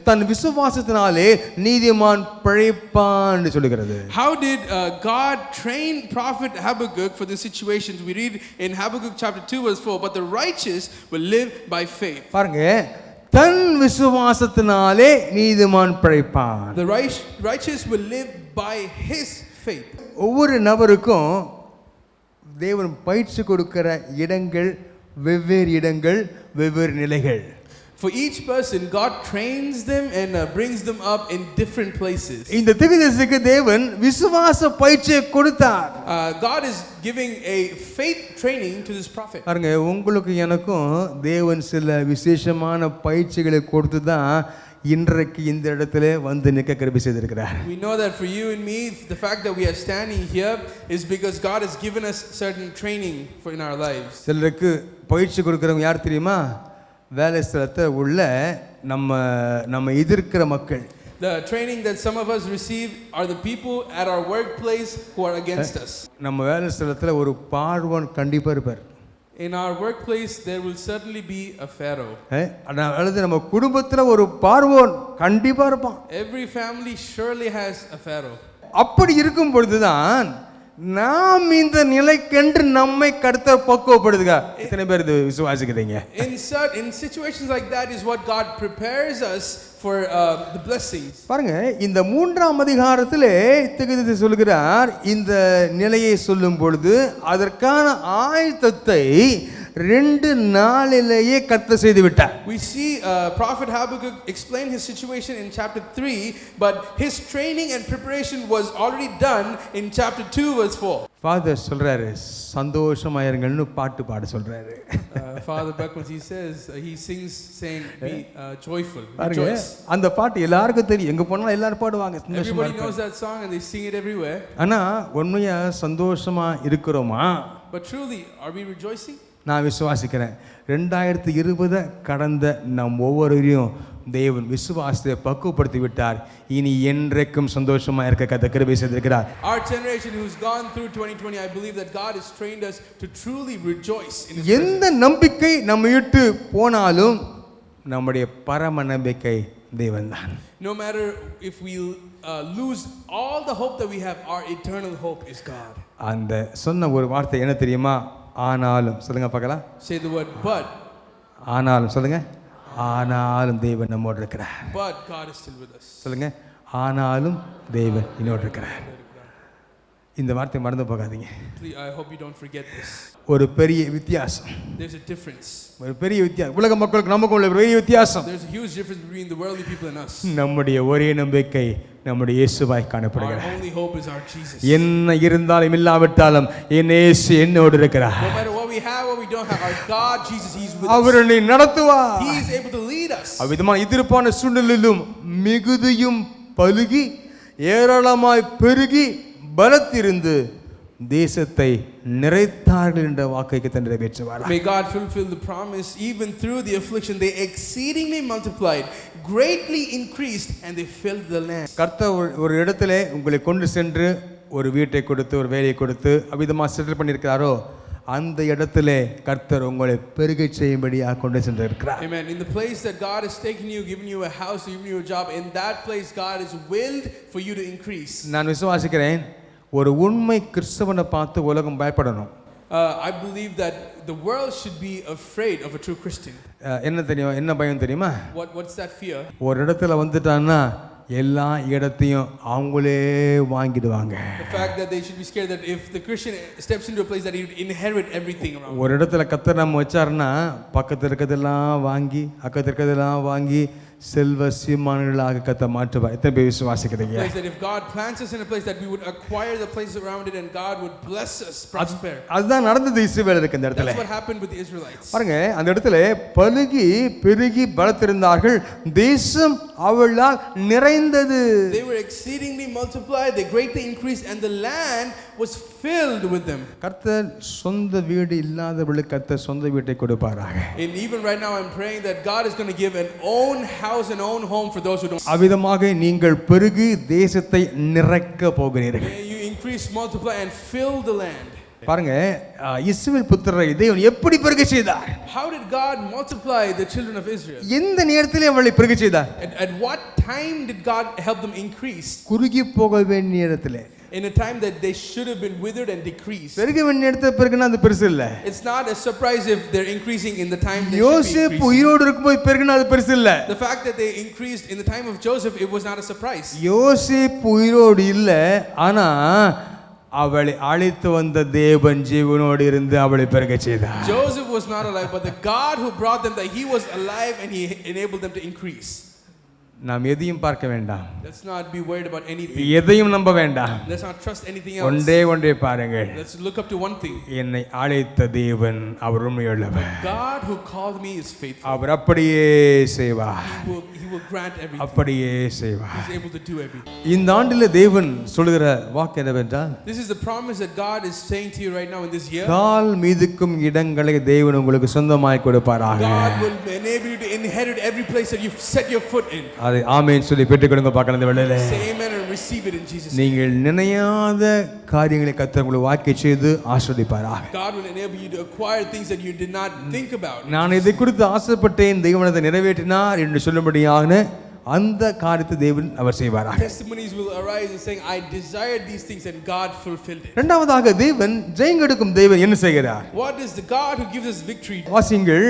தன் விசுவாசத்தினாலே நீதிமான் பிழைப்பான் என்று சொல்லுகிறது. How did God train prophet Habakkuk for the situations? We read in Habakkuk chapter 2 verse 4, but the righteous will live by faith. பாருங்க, தன் விசுவாசத்தினாலே நீதிமான் பிழைப்பான். The righteous will live by his faith. ஒவ்வொரு நபருக்கும் தேவன் பயிற்சி கொடுக்கிற இடங்கள் வெவ்வேறு இடங்கள் வெவ்வேறு நிலைகள். For each person, God trains them and brings them up in different places. இந்த தீர்க்கதரிசிக்கு தேவன் விசுவாச பயிற்சியை கொடுத்தார். God is giving a faith training to this prophet. பாருங்க, உங்களுக்கு எனக்கும் தேவன் சில விசேஷமான பயிற்சிகளை கொடுத்து தான் இன்றைக்கு இந்த இடத்துல வந்து நிற்க கிருபை செய்திருக்கிறார். We know that for you and me, the fact that we are standing here is because God has given us certain training for in our lives. சிலருக்கு பயிற்சி கொடுக்கிறவங்க யார் தெரியுமா? வேலை ஸ்தலத்தில் உள்ள நம்ம எதிர்க்கிற மக்கள். The training that some of us receive are the people at our workplace who are against us. நம்ம வேலை ஸ்தலத்தில் ஒரு பார்வன் கண்டிப்பாக இருப்பார். In our workplace there will certainly be a pharaoh. அல்லது நம்ம குடும்பத்தில் ஒரு பார்வோன் கண்டிப்பா இருப்பான். Every family surely has a pharaoh. அப்படி இருக்கும் பொழுதுதான் நாம் இந்த நிலைக்கென்று நம்மை கர்த்தர் பக்குவப்படுத்துக. எத்தனை பேர் இது விசுவாசிக்கிறீங்க? In situations like that is what God prepares us for the blessings. பாருங்க, இந்த 3ஆம் அதிகாரத்திலே தீர்க்கதரிசி சொல்கிறார், இந்த நிலையை சொல்லும் பொழுது அதற்கான ஆயத்தத்தை 2 நாளிலேயே கர்த்தர் செய்து விட்டார். We see prophet Habakkuk explain his situation in chapter 3, but his training and preparation was already done in chapter 2 verse 4. Father சொல்றாரு, சந்தோஷமா இருங்கன்னு பாட்டு பாட சொல்றாரு. Father Beckles, he sings saying be joyful, பாருங்க, rejoice. அந்த பாட்டு எல்லாருக்கும் தெரியும், எங்க போனாலும் எல்லாரும் பாடுவாங்க. Everybody knows that song and they sing it everywhere. ஆனா உண்மையா சந்தோஷமா இருக்கிறோமா? But truly, are we rejoicing? நான் விசுவாசிக்கிறேன், 2020 கடந்த நம் ஒவ்வொருவரையும் தேவன் விசுவாசத்தை பக்குவப்படுத்தி விட்டார். இனி என்றைக்கும் சந்தோஷமா இருக்க கர்த்தர் கிருபை செய்திருக்கிறார். Our generation who's gone through 2020, I believe that God has trained us to truly rejoice in His எந்த நம்பிக்கை நம்ம விட்டு போனாலும் நம்முடைய பரம நம்பிக்கை தேவன்தான். No matter if we lose all the hope that we have, our eternal hope is God. அந்த சொன்ன ஒரு வார்த்தை என்ன தெரியுமா? ஆனாலும். சொல்லுங்க பார்க்கலாம். Say the word but. ஆனாலும் சொல்லுங்க. ஆனாலும் தேவன் நம்மோடு இருக்கிறார். But God is still with us. சொல்லுங்க. ஆனாலும் தேவன் என்னோடு இருக்கிறார். இந்த வார்த்தை மறந்து போகாதீங்க. I hope you don't forget this. ஒரு பெரிய வித்தியாசம். There's a difference. ஒரு பெரிய வித்தியாசம். உலக மக்களுக்கு நமக்கு உள்ள பெரிய வித்தியாசம். There's a huge difference between the worldly people and us. நம்முடைய ஒரே நம்பிக்கை நம்முடைய இயேசுவாய் காணப்படுகிறார். Our only hope is our Jesus. என்ன இருந்தாலும் இல்லாவிட்டாலும் என் இயேசு என்னோடு இருக்கிறார். No matter what we have, what we don't have, our God Jesus, He's with us. அவர் என்னை நடத்துவார். He is able to lead us. அவ்விதமான எதிர்ப்பான சூழ்நிலையிலும் மிகுதியும் பலுகி ஏராளமாய் பெருகி பலத்திருந்து தேசத்தை நிறைத்தார்கள் என்ற வாக்கைக்கு தன் நிறைவேற்றுவார். May God fulfill the promise. Even through the affliction they exceedingly multiplied, greatly increased, and they filled the land. கர்த்தர் ஒரு இடத்திலே உங்களை கொண்டு சென்று ஒரு வீட்டை கொடுத்து ஒரு வேலையை கொடுத்து அவ்விதமாக செட்டில் பண்ணியிருக்கிறாரோ அந்த இடத்திலே கர்த்தர் உங்களை பெருகச் செய்யும்படியாக கொண்டு சென்றிருக்கிறார். Amen. In the place that God has taken you, given you a house, given you a job, in that place God is willed for you to increase. நான் விசுவாசிக்கிறேன், ஒரு உண்மை கிறிஸ்தவனை பார்த்து உலகம் பயப்படணும். I believe that the world should be afraid of a true Christian. என்ன தெரியும், என்ன பயம் தெரியுமா? What's that fear? ஒரு இடத்துல வந்துட்டான்னா எல்லா இடத்தையும் அவங்களே வாங்கிடுவாங்க. The fact that they should be scared that if the Christian steps into a place that he would inherit everything around. ஒரு இடத்துல கர்த்தர் நம்ம வச்சாருன்னா பக்கத்துல இருக்கிறதெல்லாம் வாங்கி அக்கத்துல இருக்கிறதெல்லாம் வாங்கி செல்வ சீமான்களாக கர்த்தர் மாற்றுவார். எத்தனை பேர் விசுவாசிக்கிறீங்க? That if God plants us in a place that we would acquire the place around it and God would bless us, prosper. அதுதான் நடந்தது இஸ்ரவேலருக்கு அந்த இடத்துல. That's what happened with the Israelites. பாருங்க அந்த இடத்துல பலுகி பெருகி பலத்திருந்தார்கள், தேசம் அவளால் நிறைந்தது. They were exceedingly multiplied, they greatly increased, and the land was filled with them. கர்த்தர் சொந்த வீடு இல்லாதவர்களுக்கு கர்த்தர் சொந்த வீட்டை கொடுப்பாராக. And even right now I'm praying that God is going to give an own house and own home for those who don't. அவ்விதமாக நீங்கள் பெருகி தேசத்தை நிறைக்க போகிறீர்கள். You increase, multiply and fill the land. பாருங்க இஸ்ரவேல் புத்திரரை தேவன் எப்படி பெருக செய்தார்? How did God multiply the children of Israel? எந்த நேரத்திலே அவளை பெருக செய்தார்? At what time did God help them increase? குறுகி போக வேண்டிய நேரத்திலே. In a time that they should have been withered and decreased. பெருக வேண்டிய நேரத்துல பெருகுனா அது பெருசு இல்ல. It's not a surprise if they're increasing in the time they யோசேப்பு should be increasing. உயிரோடு இருக்கும்போது பெருகுனா அது பெருசு இல்ல. The fact that they increased in the time of Joseph, it was not a surprise. யோசேப்பு உயிரோடு இல்ல, ஆனா அவளை அழைத்து வந்த தேவன் ஜீவனோடு இருந்து அவளை பெருக செய்தார். Joseph was not alive, but the God who brought them, that he was alive and he enabled them to increase. நாம் எதையும் பார்க்க வேண்டாம். Let's not be worried about anything. எதையும் நம்ப வேண்டாம். Let's not trust anything else. ஒன்றே பாருங்கள். Let's look up to one thing. என்னை அழைத்த தேவன் அவர் உண்மையுள்ளவர். God who called me is faithful. அவர் அப்படியே செய்வார். He will grant everything. அப்படியே செய்வார். He's able to do everything. இந்த ஆண்டிலே தேவன் சொல்லுகிற வாக்கு என்னவென்றால், This is the promise that God is saying to you right now in this year. கால் மீதுக்கும் இடங்களை தேவன் உங்களுக்கு சொந்தமாய் கொடுப்பாராக. God will enable you to inherit every place that you've set your foot in. அதை ஆமென் சொல்லி பெற்றுக்கொள்ளுங்க பார்க்கலாம் இந்த வேளையிலே. Say amen and receive it in Jesus' name. நீங்கள் நினையாத காரியங்களை கர்த்தர் உங்களுக்கு வாக்கை செய்து ஆசீர்வதிப்பாராக. God will enable you to acquire things that you did not think about. நான் இதை குறித்து ஆசைப்பட்டேன், தேவன் அதை நிறைவேற்றினார் என்று சொல்லும்படியான அந்த காரியத்தை தேவன் அவர் செய்வாராக. Testimonies will arise and saying, I desired these things and God fulfilled it. இரண்டாவதாக தேவன் ஜெயங்கொடுக்கும் தேவன் என்ன செய்கிறார்? What is the God who gives us victory? வாசிங்கள்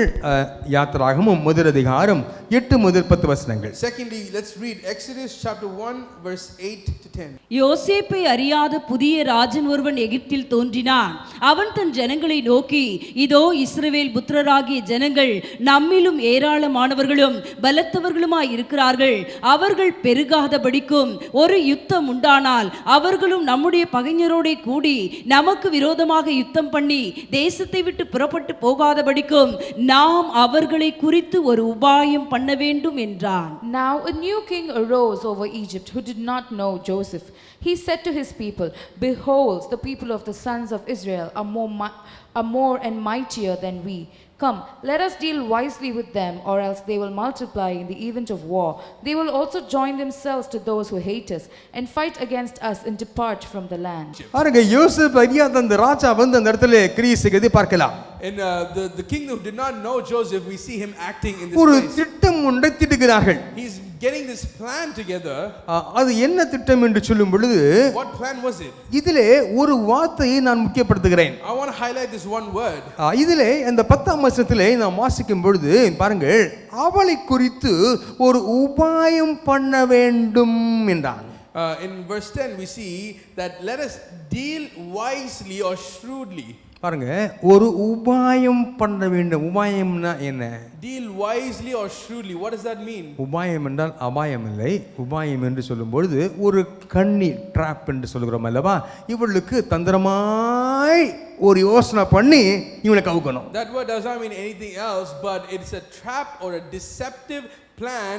யாத்திராகமம் முதல் அதிகாரம் 8 முதல் 10 வசனங்கள். Secondly, let's read Exodus chapter 1 verse 8 to 10. யோசேப்பை அறியாத புதிய ராஜன் ஒருவன் எகிப்தில் தோன்றினான். அவன் தன் ஜனங்களை நோக்கி, இதோ இஸ்ரவேல் புத்திரராகிய ஜனங்கள் நம்மிலும் ஏராளமானவர்களும் பலத்தவர்களுமாய் இருக்கிறார்கள். அவர்கள் பெருகாதபடிக்கும் ஒரு யுத்தம் உண்டானால் அவர்களும் நம்முடைய பகைஞரோட கூடி நமக்கு விரோதமாக யுத்தம் பண்ணி தேசத்தை விட்டு புறப்பட்டு போகாதபடிக்கும் நாம் அவர்களை குறித்து ஒரு உபாயம் பண்ண வேண்டும் என்றான். Now a new king arose over Egypt who did not know Joseph. He said to his people, behold, the people of the sons of Israel are more and mightier than we. Come, let us deal wisely with them, or else they will multiply in the event of war. They will also join themselves to those who hate us and fight against us and depart from the land. பாருங்க யோசேப்பு அறியாத அந்த ராஜா வந்து அந்த இடத்துல கிரியை செய்வதை பார்க்கலாம். And the king who did not know Joseph, we see him acting in this ஒரு place. திட்டம் ஒன்றை தீட்டுகிறார்கள். He's getting this plan together. அது என்ன திட்டம் என்று சொல்லும் பொழுது, What plan was it? இதிலே ஒரு வார்த்தையை நான் முக்கியப்படுத்துகிறேன். I want to highlight this one word. இதிலே இந்த 10ஆம் வசனத்திலே நாம் வாசிக்கும் பொழுது பாருங்கள், அவளை குறித்து ஒரு உபாயம் பண்ண வேண்டும் என்றான். In verse 10 we see that let us deal wisely or shrewdly. பாருங்க, ஒரு உபாயம் பண்ண வேண்டும். உபாயம்னா என்ன? Deal wisely or shrewdly. What does that mean? உபாயம் என்றால் அபாயம் இல்லை. உபாயம் என்று சொல்லும் பொழுது ஒரு கண்ணி, ட்ராப் என்று சொல்கிறோம் அல்லவா, இவளுக்கு தந்திரமாய் ஒரு யோசனை பண்ணி இவனை கவுக்கணும். That word does not mean anything else, but it's a trap or a deceptive plan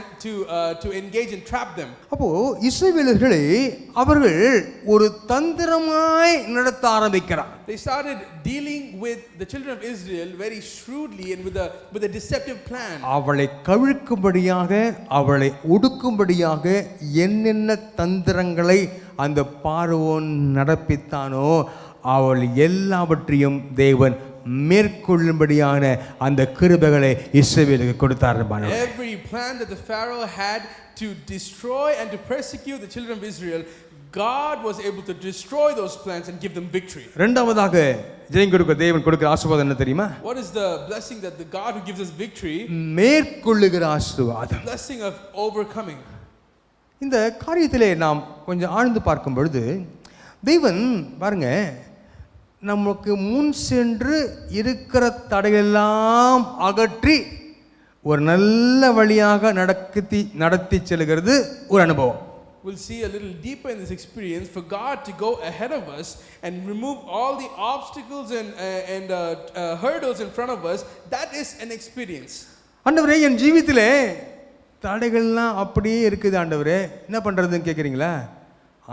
to engage and trap them. அப்போ இஸ்ரவேலர்களை அவர்கள் ஒரு தந்திரமாய் நடத்த ஆரம்பிக்கிறார். They started dealing with the children of Israel very shrewdly and with a deceptive plan. அவளை கவிழ்க்கும்படியாக, அவளை ஒடுக்கும்படியாக என்னென்ன தந்திரங்களை அந்த பார்வோன் நடப்பித்தானோ அவள் எல்லாவற்றையும் தேவன் மேற்கொள்ளும்படியான அந்த கிருபைகளை இஸ்ரவேலுக்கு கொடுத்தார். Every plan that the Pharaoh had to destroy and to persecute the children of Israel, God was able to destroy those plans and give them victory. இரண்டாவதாக ஜெயங்கொடுக்க தேவன் கொடுக்கிற ஆசீர்வாதம் என்ன தெரியுமா? What is the blessing that the God who gives us victory? மேற்கொள்ளுகிற ஆசீர்வாதம். Blessing of overcoming. இந்த காரியத்திலே நாம் கொஞ்சம் ஆழ்ந்து பார்க்கும் பொழுது தெய்வன் பாருங்க நமக்கு முன் சென்று இருக்கிற தடையெல்லாம் அகற்றி ஒரு நல்ல வழியாக நடத்தி செல்கிறது ஒரு அனுபவம். We'll see a little deeper in this experience for God to go ahead of us and remove all the obstacles and hurdles in front of us. That is an experience. ஆண்டவரே என் ஜீவிதத்திலே தடைகள்லாம் அப்படியே இருக்குது ஆண்டவரே, என்ன பண்றதுன்னு கேட்குறீங்களா?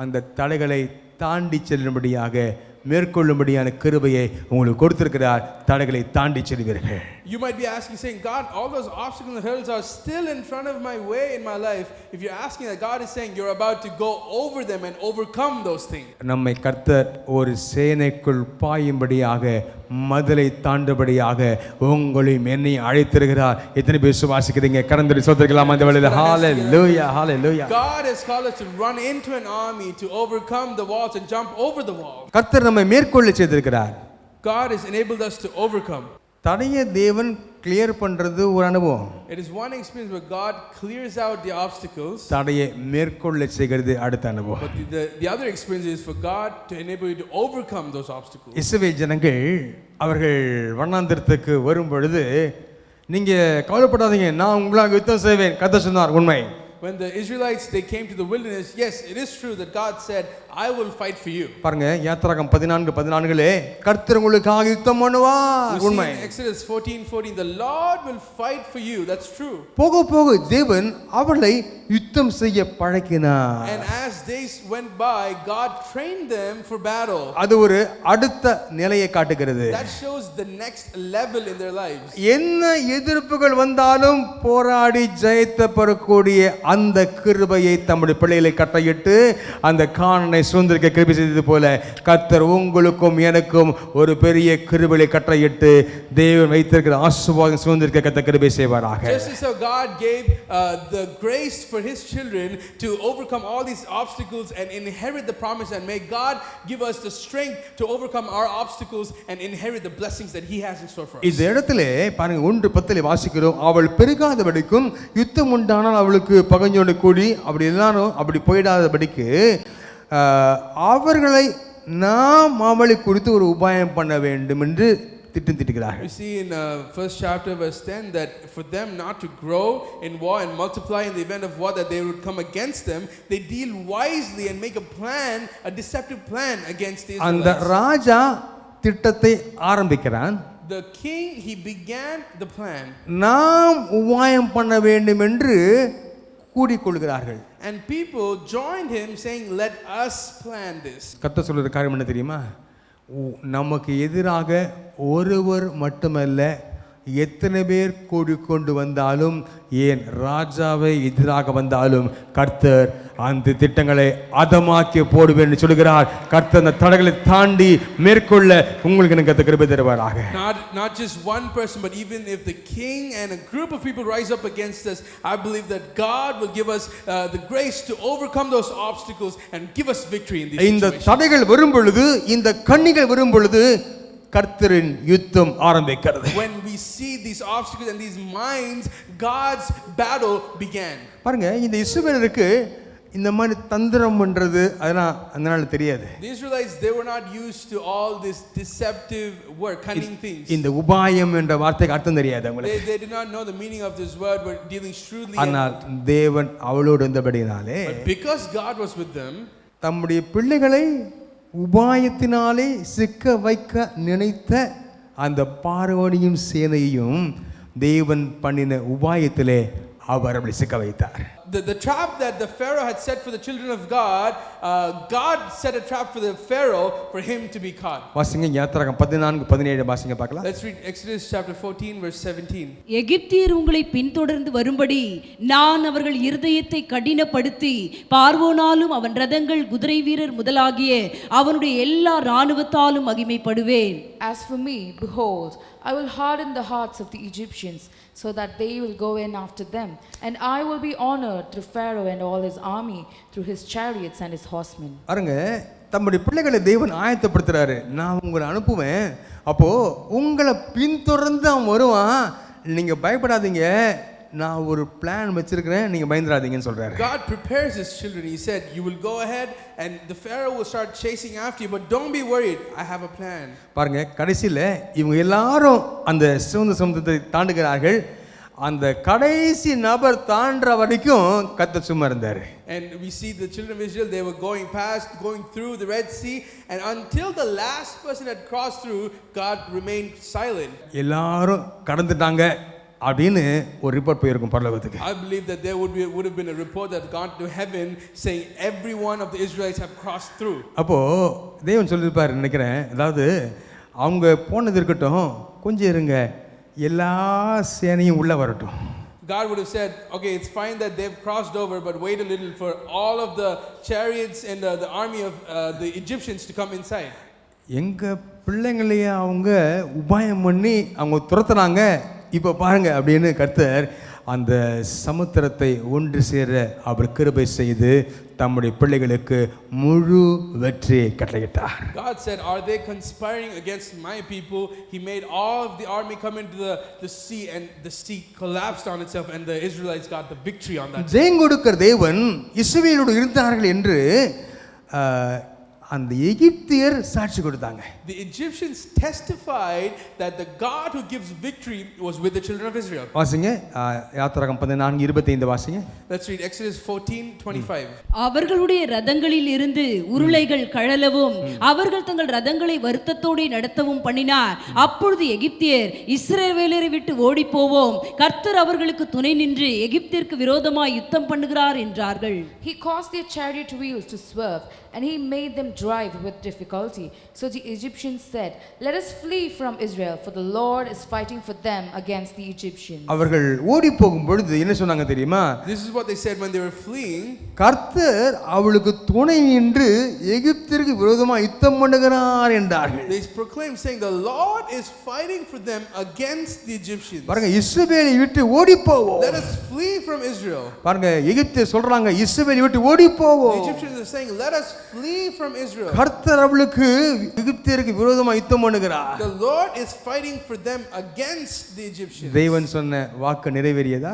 அந்த தடைகளை தாண்டி செல்லும்படியாக மேற்கொள்ளும்படியான கிருபையை உங்களுக்கு கொடுத்திருக்கிறார். தடைகளை தாண்டி செல்வீர்கள். You might be asking, saying, God, all those obstacles and hurdles are still in front of my way in my life. If you're asking that, God is saying you're about to go over them and overcome those things. நம்மை கர்த்தர் ஒரு சேனைக்குள் பாயும்படியாக மதிலை தாண்டும்படியாக உங்களையும் என்னை அழைத்திருக்கிறார். எத்தனை பேர் விசுவாசிக்கிறீங்க? கரந்தடி சோதரிக்கலாம் அந்த வேளையில. ஹalleluya, hallelujah. God has called us to run into an army, to overcome the walls and jump over the wall. கர்த்தர் நம்மை மேற்கொள்ள செய்திருக்கிறார். God has enabled us to overcome. தடையை தேவன் கிளியர் பண்றது ஒரு அனுபவம். It is one experience where God clears out the obstacles. தடையை மேற்கொள்ள செய்கிறது அடுத்த அனுபவம். But the other experience is for God to enable you to overcome those obstacles. இஸ்ரவேல் ஜனங்கள் அவர்கள் வனாந்திரத்துக்கு வரும் பொழுது நீங்க கவலைப்படாதீங்க, நான் உங்களுக்கு யுத்தம் செய்வேன் கர்த்தர் சொன்னார். உண்மை. When the Israelites they came to the wilderness, yes, it is true that God said, I will fight for you. பாருங்க யாத்திராகமம் 14:14 கர்த்தர் உங்களுக்காக யுத்தம் பண்ணுவார். உண்மை. Exodus 14:14 the Lord will fight for you. That's true. போக போக தேவன் அவர்களை யுத்தம் செய்ய பழக்கினார். And as days went by, God trained them for battle. அது ஒரு அடுத்த நிலையை காட்டுகிறது. That shows the next level in their lives. என்ன எதிர்ப்புகள் வந்தாலும் போராடி ஜெயித்த பெறக்கூடிய அந்த கிருபையை தம்முடைய பிள்ளைகளை கட்டளையிட்டு அந்த கானானை சுதந்திரிக்க கிருபை செய்தது போல கர்த்தர் உங்களுக்கும் எனக்கும் ஒரு பெரிய கிருபையை கட்டளையிட்டு தேவன் வைத்திருக்கிற ஆசீர்வாதம் சுதந்திரிக்க கர்த்தர் கிருபை செய்வாராக. Just as how God gave the grace for his children to overcome all these obstacles and inherit the promise, and may God give us the strength to overcome our obstacles and inherit the blessings that he has in store for us. இந்த இடத்திலே பாருங்க 1:10 வாசிக்கிறோம், அவள் பெருகாதபடிக்கும் யுத்தம் உண்டானால் அவளுக்கு பகைஞோடு கூடி அப்படி எல்லாரும் அப்படி போயிடாதபடிக்கு அவர்களை நாம் அவளை குறித்து ஒரு உபாயம் பண்ண வேண்டும் என்று திட்டம் தீட்டுகிறார்கள். We see in first chapter verse 10 that for them not to grow in war and multiply in the event of war that they would come against them, they deal wisely and make a plan, a deceptive plan against the Israelites. அந்த ராஜா திட்டத்தை ஆரம்பிக்கிறான். The king, he began the plan. நாம் உபாயம் பண்ண வேண்டும் என்று கூடிக்கொள்கிறார்கள். And people joined him saying, let us plan this. கர்த்தர் சொல்ற காரியம் என்ன தெரியுமா? நமக்கு எதிராக ஒருவர் மட்டுமல்ல, எத்தனை பேர் கூடிக்கொண்டு வந்தாலும், ஏன் ராஜாவை எதிராக வந்தாலும் கர்த்தர் அந்த திட்டங்களை அதமாக்கி போடுவேன் என்று சொல்கிறார். கர்த்தர் அந்த தடைகளை தாண்டி மேற்கொள்ள உங்களுக்கு எனக்கு கிருபை தருவாராக. Not just one person, but even if the king and a group of people rise up against us, I believe that God will give us the grace to overcome those obstacles and give us victory in these situations. இந்த தடைகள் வரும் பொழுது, இந்த கண்ணிகள் வரும் பொழுது கர்த்தரின் யுத்தம் ஆரம்பிக்கிறது. When we see these obstacles and these minds, God's battle began. பாருங்க இந்த இஸ்ரவேலருக்கு இந்த மாதிரி தந்திரம் பண்றது அதெல்லாம் அதனால தெரியாது. The Israelites, they were not used to all this deceptive work, cunning things. இந்த உபாயம் என்ற வார்த்தைக்கு அர்த்தம் தெரியாது அவங்களுக்கு. They did not know the meaning of this word. Were dealing shrewdly. ஆனால் தேவன் அவளோடு இருந்தபடியாலே, but because God was with them, தம்முடைய பிள்ளைகளை உபாயத்தினாலே சிக்க வைக்க நினைத்த அந்த பார்வோனியும் சேனையையும் தேவன் பண்ணின உபாயத்திலே அவர் அப்படி சிக்க வைத்தார். The trap that the Pharaoh had set for the children of God, God set a trap for the Pharaoh for him to be caught. வாசிங்க யாத்திராகமம் 14:17 வாசிங்க பார்க்கலாம். Let's read Exodus chapter 14 verse 17. எகிப்தியர் உங்களை பின்தொடர்ந்து வரும்படி நான் அவர்கள் இருதயத்தை கடினப்படுத்தி பார்வோனாலும் அவன் ரதங்கள் குதிரை வீரர் முதலாகிய அவனுடைய எல்லா இராணுவத்தாலும் மகிமைப்படுவேன். As for me, behold, I will harden the hearts of the Egyptians, so that they will go in after them, and I will be honored through Pharaoh and all his army, through his chariots and his horsemen. பாருங்க தம்முடைய பிள்ளைகளை தேவன் ஆயத்தப்படுத்துறாரு. நான் உங்களை அனுப்புவேன், அப்போ உங்களை பின்தொடர்ந்து அவன் வருவான், நீங்க பயப்படாதீங்க, நான் ஒரு பிளான் வச்சிருக்கிறேன், நீங்க பயந்துராதீங்கன்னு சொல்றாரு. God prepares his children. He said, you will go ahead and the Pharaoh will start chasing after you, but don't be worried, I have a plan. பாருங்க, கடைசியில் இவங்க எல்லாரும் அந்த சிவந்த சமுத்திரத்தை தாண்டுகிறார்கள். அந்த கடைசி நபர் தாண்டுற வரைக்கும் கர்த்தர் சும்மா இருந்தார். And we see the children of Israel, they were going through the Red Sea, and until the last person had crossed through, God remained silent. எல்லாரும் கடந்துட்டாங்க அப்படின்னு ஒரு ரிப்போர்ட் போயிருக்கும் பரலோகத்துக்கு. I believe that there would have been a report that gone to heaven saying every one of the Israelites have crossed through. அப்போ தேவன் சொல்லிருப்பாரு நினைக்கிறேன், அதாவது அவங்க போனது இருக்கட்டும், கொஞ்சம் இருங்க, எல்லா சேனையும் உள்ள வரட்டும். God would have said, okay, it's fine that they've crossed over, but wait a little for all of the chariots and the army of the Egyptians to come inside. எங்க பிள்ளைங்களையே அவங்க உபாயம் பண்ணி அவங்க துரத்துறாங்க, இப்போ பாருங்க அப்படின்னு கர்த்தர் அந்த சமுத்திரத்தை ஒன்று சேர அவர் கிருபை செய்து தம்முடைய பிள்ளைகளுக்கு முழு வெற்றியை கட்டளையிட்டார். God said, are they conspiring against my people? He made all of the army come into the sea, and the sea collapsed on itself, and the Israelites got the victory on that. ஜெயம் கொடுக்கிற தேவன் இஸ்ரவேலோடு இருந்தார்கள் என்று அந்த எகிப்தியர் சாட்சி கொடுத்தாங்க. The Egyptians testified that the God who gives victory was with the children of Israel. வாசிங்க, யாத்திராகமம் 14:25 வாசிங்க. Let's read Exodus 14:25. அவர்களுடைய ரதங்களில் இருந்து உருளைகள் கழலவும் அவர்கள் தங்கள் ரதங்களை வருத்தத்தோடு நடத்தவும் பண்ணினார். அப்பொழுது எகிப்தியர் இஸ்ரவேலரை விட்டு ஓடி போவோம், கர்த்தர் அவர்களுக்கு துணை நின்று எகிப்திற்கு விரோதமாய் யுத்தம் பண்ணுகிறார் என்றார்கள். He caused their chariot wheels to swerve, and he made them drive with difficulty. So the Egyptians said, let us flee from Israel, for the Lord is fighting for them against the Egyptians. அவர்கள் ஓடி போகும் பொழுது என்ன சொன்னாங்க தெரியுமா? This is what they said when they were fleeing. கர்த்தர் அவளுக்கு துணை நின்று எகிப்திற்கு விரோதமாக யுத்தம் பண்ணுகிறார் என்றார்கள். They proclaimed saying the Lord is fighting for them against the Egyptians. பாருங்க, இஸ்ரவேலை விட்டு ஓடி போவோம். Let us flee from Israel. பாருங்க, எகிப்தியர் சொல்றாங்க இஸ்ரவேலை விட்டு ஓடி போவோம். The Egyptians are saying let us flee from Israel. கர்த்தர் அவளுக்கு எகிப்தியருக்கு விரோதமாக யுத்தம் பண்ணுகிறார். The Lord is fighting for them against the Egyptians. தேவன் சொன்ன வாக்கு நிறைவேறியதா?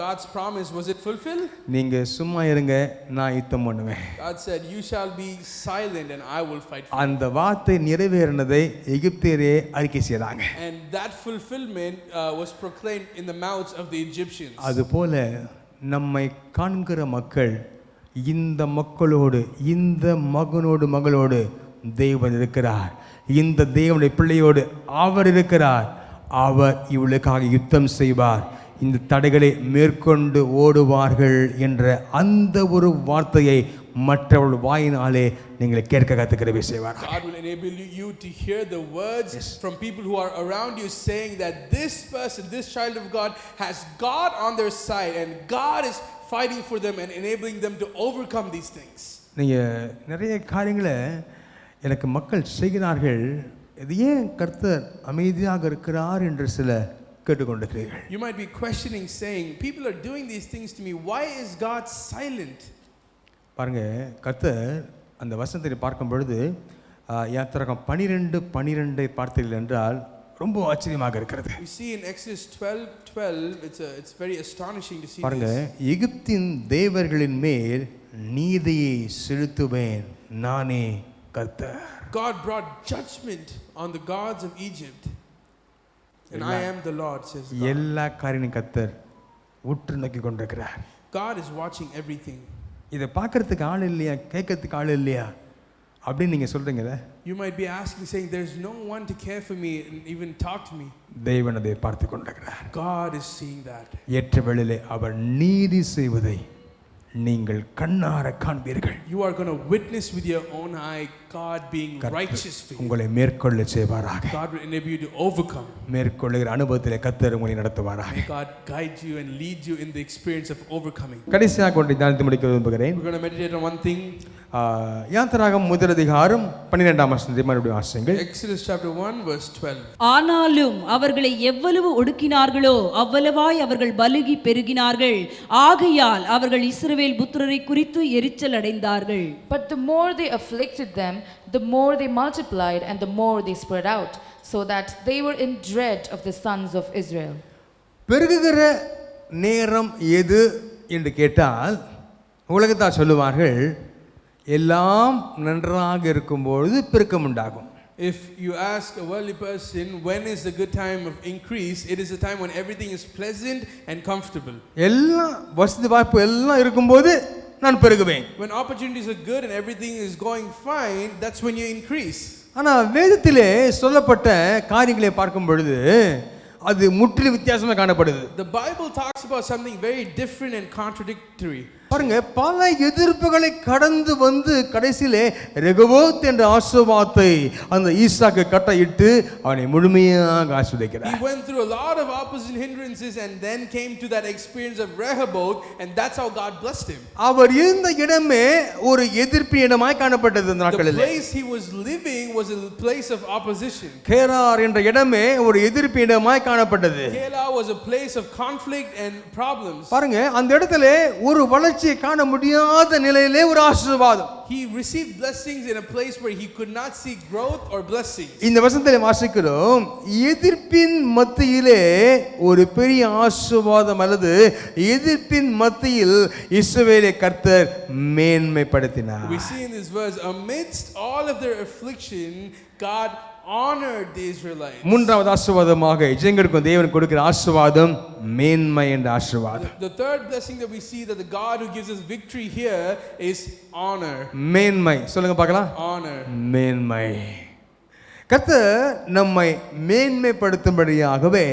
God's promise, was it fulfilled? நீங்க சும்மா இருங்க, நான் யுத்தம் பண்ணுவேன். God said, you shall be silent and I will fight for you. அந்த வார்த்தை நிறைவேறினதை எகிப்தியரே அறிக்கை செய்தாங்க. And that fulfillment was proclaimed in the mouths of the Egyptians. அதுபோல நம்மை காண்கிற மக்கள், இந்த மக்களோடு, இந்த மகனோடு மகளோடு தேவன் இருக்கிறார். இந்த தேவனுடைய பிள்ளையோடு அவர் இருக்கிறார். அவர் இவளுக்காக யுத்தம் செய்வார். இந்த தடைகளை மேற்கொண்டு ஓடுவார்கள் என்ற அந்த ஒரு வார்த்தையை மற்றவர்கள் வாயினாலே நீங்கள் கேட்க கத்துக்கிறவே செய்வார். God will enable you to hear the words from people who are around you saying that this person, this child of God has God on their side and God is fighting for them and enabling them to overcome these things. நீங்க நிறைய காரியங்களை எனக்கு மக்கள் செய்கிறார்கள், இது ஏன் கர்த்தர் அமைதியாக இருக்கிறார் என்று சில கேட்டுக்கொண்டிருக்கிறீர்கள். You might be questioning, saying, people are doing these things to me, why is God silent? பாருங்க, கர்த்தர் அந்த வசனத்தை பார்க்கும் பொழுது யாத்திராகமம் 12:12 பார்த்தீர்கள் என்றால் ரொம்ப ஆச்சரியமாக இருக்கிறது. We see in Exodus 12:12, it's very astonishing to see. பாருங்க, எகிப்தின் தேவர்களின் மேல் நீதியை செலுத்துவேன், நானே கர்த்தர். God brought judgment on the gods of Egypt, and I am the Lord, says God. எல்லா காரியமும் கர்த்தர் உற்று நோக்கி கொண்டிருக்கிறார். God is watching everything. இதை பார்க்கறதுக்கு ஆள் இல்லையா, கேட்கறதுக்கு ஆள் இல்லையா அப்படின்னு நீங்க சொல்றீங்களே. You might be asking, saying, there's no one to care for me and even talk to me. தேவன் அதை பார்த்து கொண்டிருக்கிறார். God is seeing that. ஏற்ற வேளையிலே அவர் நீதி செய்வதை நீங்கள் கண்ணார காண்பீர்கள். You are going to witness with your own eye God being righteous for you. உங்களை மேற்கொள்ள செய்வாராக. God will enable you to overcome. மேற்கொள்ளுகிற அனுபவத்திலே கர்த்தர் உங்களை நடத்துவாராக. God guide you and lead you in the experience of overcoming. கடைசியாக ஒன்றை தியானித்து முடிக்க விரும்புகிறேன். We're going to meditate on one thing. யாத்திராகமம் 1:12 வசனத்தை மறுபடியும் வாசியுங்கள். Exodus chapter 1 verse 12. ஆனாலும் அவர்களை எவ்வளவு ஒடுக்கினார்களோ அவ்வளவாய் அவர்கள் பலுகி பெருகினார்கள், ஆகையால் அவர்கள் இஸ்ரவேல் புத்திரரை குறித்து எரிச்சல் அடைந்தார்கள். But the more they afflicted them, the more they multiplied and the more they spread out, so that they were in dread of the sons of Israel. பெருகுகிற நேரம் எது என்று கேட்டால் உலகத்தார் சொல்லுவார்கள், எல்லாம் நன்றாக இருக்கும்பொழுது பெருக்கம் உண்டாகும். If you ask a worldly person when is the good time of increase, it is the time when everything is pleasant and comfortable. எல்லாம் வசதி வாய்ப்பு எல்லாம் இருக்கும்போது நான் பெருகுவேன். When opportunities are good and everything is going fine, that's when you increase. ஆனா வேதத்திலே சொல்லப்பட்ட காரியங்களை பார்க்கும் பொழுது அது முற்றிலும் வித்தியாசமா காணப்படுது. The Bible talks about something very different and contradictory. பாருங்க, பல எதிர்ப்புகளை கடந்து வந்து கடைசியிலே ரெகோபோத் என்ற ஆசீர்வாதத்தை அந்த ஈசாக்கு கட்டளையிட்டு அவனை முழுமையாக ஆசீர்வதிக்கிறார். He went through a lot of opposite hindrances and then came to that experience of Rehoboth, and that's how God blessed him. அவர் இருந்த இடமே ஒரு எதிர்ப்பு இடமாய் காணப்பட்டது அந்த நாட்களில். The place he was living was a place of opposition. Gerar என்ற இடமே ஒரு எதிர்ப்பு இடமாய் காணப்பட்டது. Kela was a place of conflict and problems. பாருங்க, அந்த இடத்துல ஒரு வளர்ச்சியை காண முடியாத நிலையிலே ஒரு ஆசீர்வாதம். He received blessings in a place where he could not see growth or blessings. இந்த வசனத்திலே வாசிக்கிறோம், எதிர்ப்பின் மத்தியிலே ஒரு பெரிய ஆசீர்வாதம் அல்லது எதிர்ப்பின் மத்தியில் இஸ்ரவேலை கர்த்தர் மேன்மைப்படுத்தினார். We see in this verse, amidst all of their affliction, God honored the Israelites. மூன்றாவது ஆசீர்வாதமாக ஜனங்களுக்கு தேவன் கொடுக்கிற ஆசீர்வாதம் மேன்மை என்ற ஆசீர்வாதம். The third blessing that we see that the God who gives us victory here is honor. மேன்மை சொல்லுங்க பார்க்கலாம். Honor. மேன்மை. கர்த்தர் நம்மை மேன்மைப்படுத்தும்படியாகவே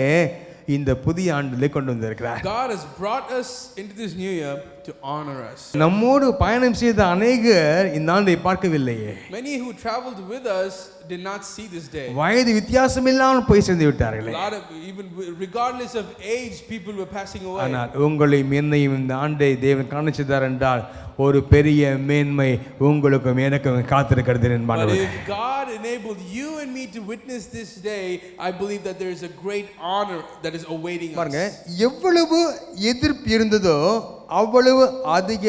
இந்த புதிய ஆண்டிலே கொண்டு வந்திருக்கிறார். God has brought us into this new year to honor us. நம்மோடு பயணம் செய்த அநேகர் இந்த ஆண்டை பார்க்கவில்லையே. Many who traveled with us did not see this day. வயது வித்தியாசம் இல்லாமல் போய் சேர்ந்து விட்டார்களே. A lot of, even regardless of age, people were passing away. ஆனால் உங்களை மேன்மையும் இந்த ஆண்டை தேவன் காணிச்சுதார் என்றால் ஒரு பெரிய மேன்மை உங்களுக்கும் எனக்கும் காத்திருக்கிறது என்பார்கள். But if God enabled you and me to witness this day, I believe that there is a great honor that is awaiting us. பாருங்க, எவ்வளவு எதிர்ப்பு இருந்ததோ அவ்வளவு அதிக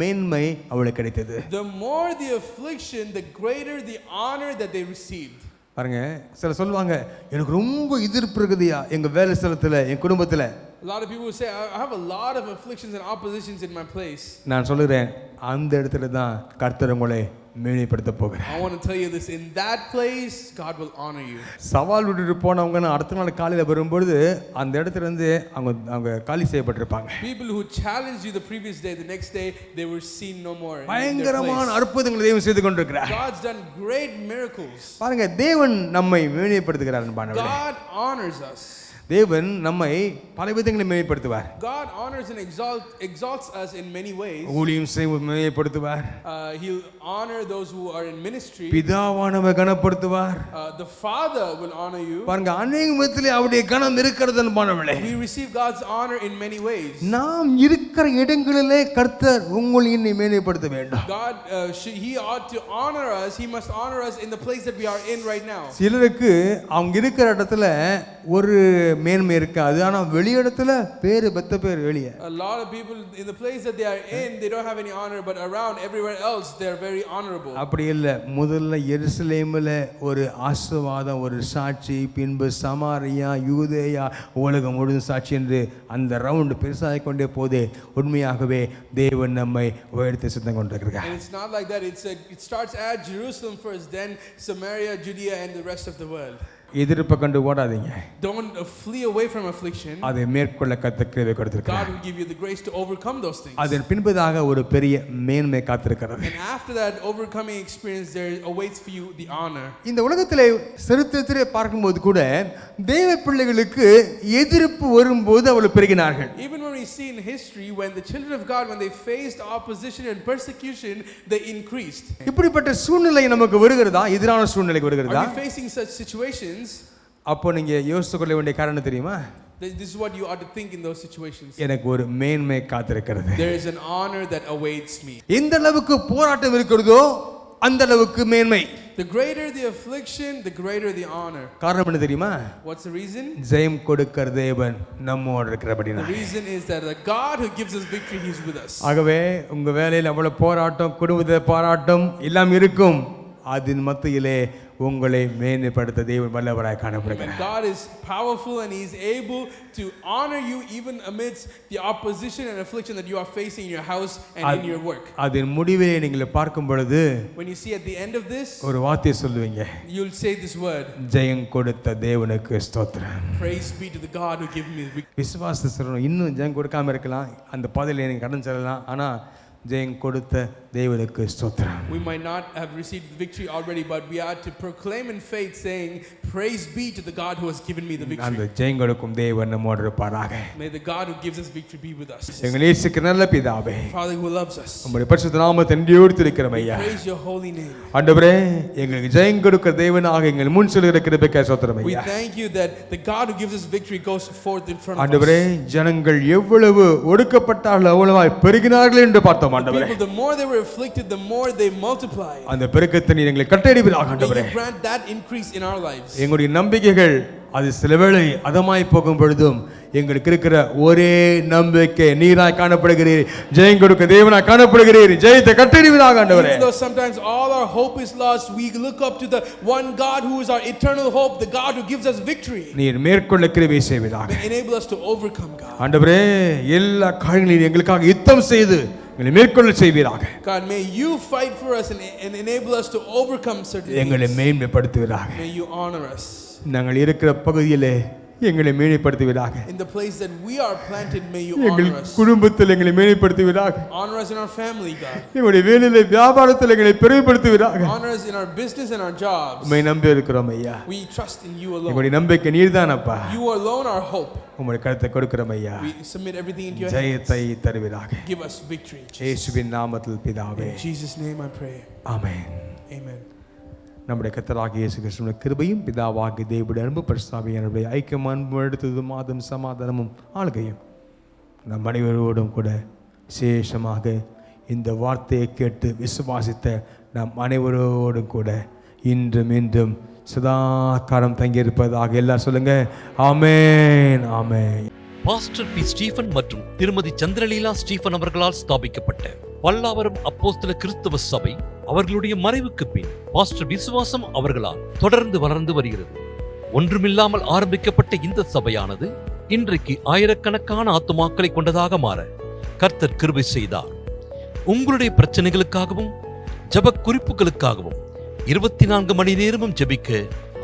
மேன்மை அவளுக்கு கிடைத்தது. The more the affliction, the greater the honor that they received. பாருங்க, சில சொல்லுவாங்க, எனக்கு ரொம்ப எதிர்ப்பு இருக்குதுயா எங்க வேலை ஸ்தலத்துல என் குடும்பத்துல. A lot of people will say, I have a lot of afflictions and oppositions in my place. நான் சொல்லுறேன், அந்த இடத்துல தான் கர்த்தர் உங்களை மேன்மைப்படுத்த போகிறார். I want to tell you this, in that place God will honor you. சவால் விட்டுட்டு போனவங்க அடுத்த நாள் காலையில வரும்பொழுது அந்த இடத்துல இருந்து அவங்க காலி செய்யப்பட்டிருப்பாங்க. People who challenged you the previous day, the next day they were seen no more. பயங்கரமான அற்புதங்களை தேவன் செய்து கொண்டிருக்கிறார். God's done great miracles. பாருங்க, தேவன் நம்மை மேன்மைப்படுத்துகிறார் என்பானவர்களே. God honors us. தேவன் நம்மை பல விதங்களில் மேன்மைப்படுத்துவார். God honors and exalts us in many ways. ஊழியம் செய்ய மேன்மைப்படுத்துவார். He'll honor those who are in ministry. பிதாவானவர் கனப்படுத்துவார். The Father will honor you. பாருங்க, அநேக விதத்திலே அவருடைய கனம் இருக்கிறது என்பானவர்களே. We receive God's honor in many ways. நாம் இருக்கிற இடங்களிலே கர்த்தர் உங்களை என்னை மேன்மைப்படுத்த வேண்டும். God he ought to honor us. He must honor us in the place that we are in right now. சிலருக்கு அவங்க இருக்கிற இடத்துல ஒரு மேன்மை இருக்காது, ஆனா வெளியிடத்துல பேரு பெத்த பேர் வெளியே. A lot of people in the place that they are in, they don't have any honor, but around everywhere else they are very honorable. அப்படி இல்ல, முதல்ல எருசலேமில் ஒரு ஆசீர்வாதம், ஒரு சாட்சி, பின்பு சமாரியா, யூதேயா, உலகம் முழுதும் சாட்சி என்று அந்த ரவுண்ட் பெருசாக கொண்டே போதே உண்மையாகவே தேவன் நம்மை உயர்த்தி சித்தம் கொண்டிருக்கிறார். It's not like that. It starts at Jerusalem first, then Samaria, Judea, and the rest of the world. எதிர்ப்பை கண்டு ஓடாதீங்க. Don't flee away from affliction. அதை மேற்கொள்ள கர்த்தர் கிருபை கொடுத்திருக்கிறார். God will give you the grace to overcome those things. அதன் பின்பதாக ஒரு பெரிய மேன்மை காத்திருக்கிறது. And after that overcoming experience, there awaits for you the honor. இந்த உலகத்திலே சரித்திரத்திலே பார்க்கும்போது கூட தேவ பிள்ளைகளுக்கு எதிர்ப்பு வரும்போது அவர்கள் பெருகினார்கள். Even when we see in history, when the children of God, when they faced opposition and persecution, they increased. இப்படிப்பட்ட சூழ்நிலை நமக்கு வருகிறதா? எதிரான சூழ்நிலை வருகிறதா? Are you facing such situations? அப்போ நீங்க யோசித்து கொள்ள வேண்டிய காரணம் தெரியுமா? This is what you ought to think in those situations. எனக்கு ஒரு மேன்மை காத்திருக்கிறது. There is an honor that awaits me. எந்த அளவுக்கு போராட்டம் இருக்கிறதோ அந்த அளவுக்கு மேன்மை. The greater the affliction, the greater the honor. காரணம் என்ன தெரியுமா? What's the reason? ஜெயம் கொடுக்கிற தேவன் நம்மோடு இருக்கிறபடியால். The reason is that the God who gives us victory, He's with us. ஆகவே உங்க வேலையில் அவ்வளவு போராட்டம், குடும்ப போராட்டம் எல்லாம் இருக்கும். அதன் மத்தியிலே உங்களை மேன்மைப்படுத்த தேவன் வல்லவராய் காணப்படுகிறார். God is powerful and he is able to honor you even amidst the opposition and affliction that you are facing in your house and in your work. அதன் முடிவை நீங்கள் பார்க்கும் பொழுது When you see at the end of this, ஒரு வார்த்தையை சொல்லுவீங்க. you'll say this word. ஜெயம் கொடுத்த தேவனுக்கு ஸ்தோத்திரம். Praise be to the God who gave me the victory. விசுவாசத்தை சொல்லணும். இன்னும் ஜெயம் கொடுக்காம இருக்கலாம், அந்த பாதையில் எனக்கு கடன் செல்லலாம், ஆனா ஜெயம் கொடுத்த தேவனுக்கு ஸ்தோத்திரம். We might not have received the victory already, but we are to proclaim in faith, saying, "Praise be to the God who has given me the victory." அந்த ஜெயம் கொடுக்கும் தேவன் நம்மோடு இருப்பாராக. May the God who gives us victory be with us. எங்களை நேசிக்கிற நல்ல பிதாவே, Father who loves us, உம்முடைய பரிசுத்த நாமத்தை நன்றியோடு துதிக்கிறோம் ஐயா. praise your holy name. ஆண்டவரே, எங்களுக்கு ஜெயம் கொடுக்கிற தேவனாக எங்கள் முன் செல்கிற கிருபைக்காக ஸ்தோத்திரம் We ஐயா. thank you that the God who gives us victory goes forth in front of us. ஆண்டவரே, ஜனங்கள் எவ்வளவு ஒடுக்கப்பட்டார்கள் அவ்வளவாய் பெருகினார்கள் என்று பார்த்தோம் ஆண்டவரே. The more they were afflicted, the more they multiplied. அந்த பெருக்கத்தை நீர் எங்களை கட்டளையிடுவீராக ஆண்டவரே. May you grant that increase in our lives. எங்களுடைய நம்பிக்கைகள் அது சில வேளை அதமாய் போகும் பொழுதும் எங்களுக்கு இருக்கிற ஒரே நம்பிக்கை நீராய் காணப்படுகிறீர், ஜெயம் கொடுக்க தேவனாய் காணப்படுகிறீர், ஜெயத்தை கட்டளையிடுவீராக ஆண்டவரே. Even though sometimes all our hope is lost, we look up to the one God who is our eternal hope, the God who gives us victory. நீர் மேற்கொள்ள கிருபை செய்வீராக. May enable us to overcome, God. ஆண்டவரே, எல்லா காரியங்களையும் எங்களுக்காக யுத்தம் செய்து எங்களை மேற்கொள்ள செய்வீராக. God, may you fight for us and enable us to overcome certain எங்களை things. மேன்மைப்படுத்துவீராக. May you honor us. நாங்கள் இருக்கிற பகுதியிலே எங்களை மேன்மைப்படுத்துவீராக. In the place that we are planted, may you எங்கள் honor us. குடும்பத்தில் எங்களை மேன்மைப்படுத்துவீராக. Honor us in our family, God. எங்களுடைய வேலையிலே வியாபாரத்தில் எங்களை பெருமைப்படுத்துவீராக. Honor us in our business and our jobs. உம்மை நம்பி இருக்கிறோம் ஐயா. We trust in you alone. எங்களுடைய நம்பிக்கை நீர்தானப்பா. You alone our hope. உம்முடைய கருத்தை கொடுக்கிறோம் ஐயா. We submit everything into your hands. ஜெயத்தை தருவீராக. Give us victory. இயேசுவின் நாமத்தில் பிதாவே. In Jesus' name I pray. Amen. Amen. நம்முடைய கர்த்தராகிய இயேசு கிறிஸ்துவின் கிருபையும் பிதாவாகிய தேவனுடைய அன்பு பரிசுத்தாவியானவருடைய ஐக்கியம் அன்பும் எடுத்ததும் மாதம் சமாதானமும் ஆளுகையும் நம் அனைவரோடும் கூட விசேஷமாக இந்த வார்த்தையை கேட்டு விசுவாசித்த நம் அனைவரோடும் கூட இன்றும் இன்றும் சதாகாலம் தங்கியிருப்பதாக எல்லாம் சொல்லுங்க. Amen, amen. Pastor P. Stephen மற்றும் திருமதி சந்திரலீலா ஸ்டீபன் அவர்களால் ஸ்தாபிக்கப்பட்ட பல்லாவரம் அப்போஸ்தல கிறிஸ்தவ சபை அவர்களுடைய மறைவுக்கு பின் பாஸ்டர் விசுவாசம் அவர்களால் தொடர்ந்து வளர்ந்து வருகிறது. ஒன்றுமில்லாமல் ஆரம்பிக்கப்பட்ட இந்த சபையானது இன்றைக்கு ஆயிரக்கணக்கான ஆத்துமாக்களை கொண்டதாக மாற கர்த்தர் கிருபை செய்தார். உங்களுடைய பிரச்சனைகளுக்காகவும் ஜெப குறிப்புகளுக்காகவும் 24 மணி நேரமும் ஜெபிக்க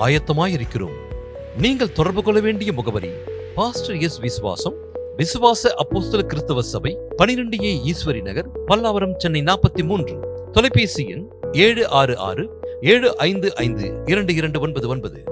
ஆயத்தமாயிருக்கிறோம். நீங்கள் தொடர்பு கொள்ள வேண்டிய முகவரி பாஸ்டர் S.Visuvasam, விசுவாச அப்போஸ்தல கிறிஸ்தவ சபை, 12A ஈஸ்வரி நகர், பல்லாவரம், சென்னை 43. தொலைபேசி எண் 766-755-2299.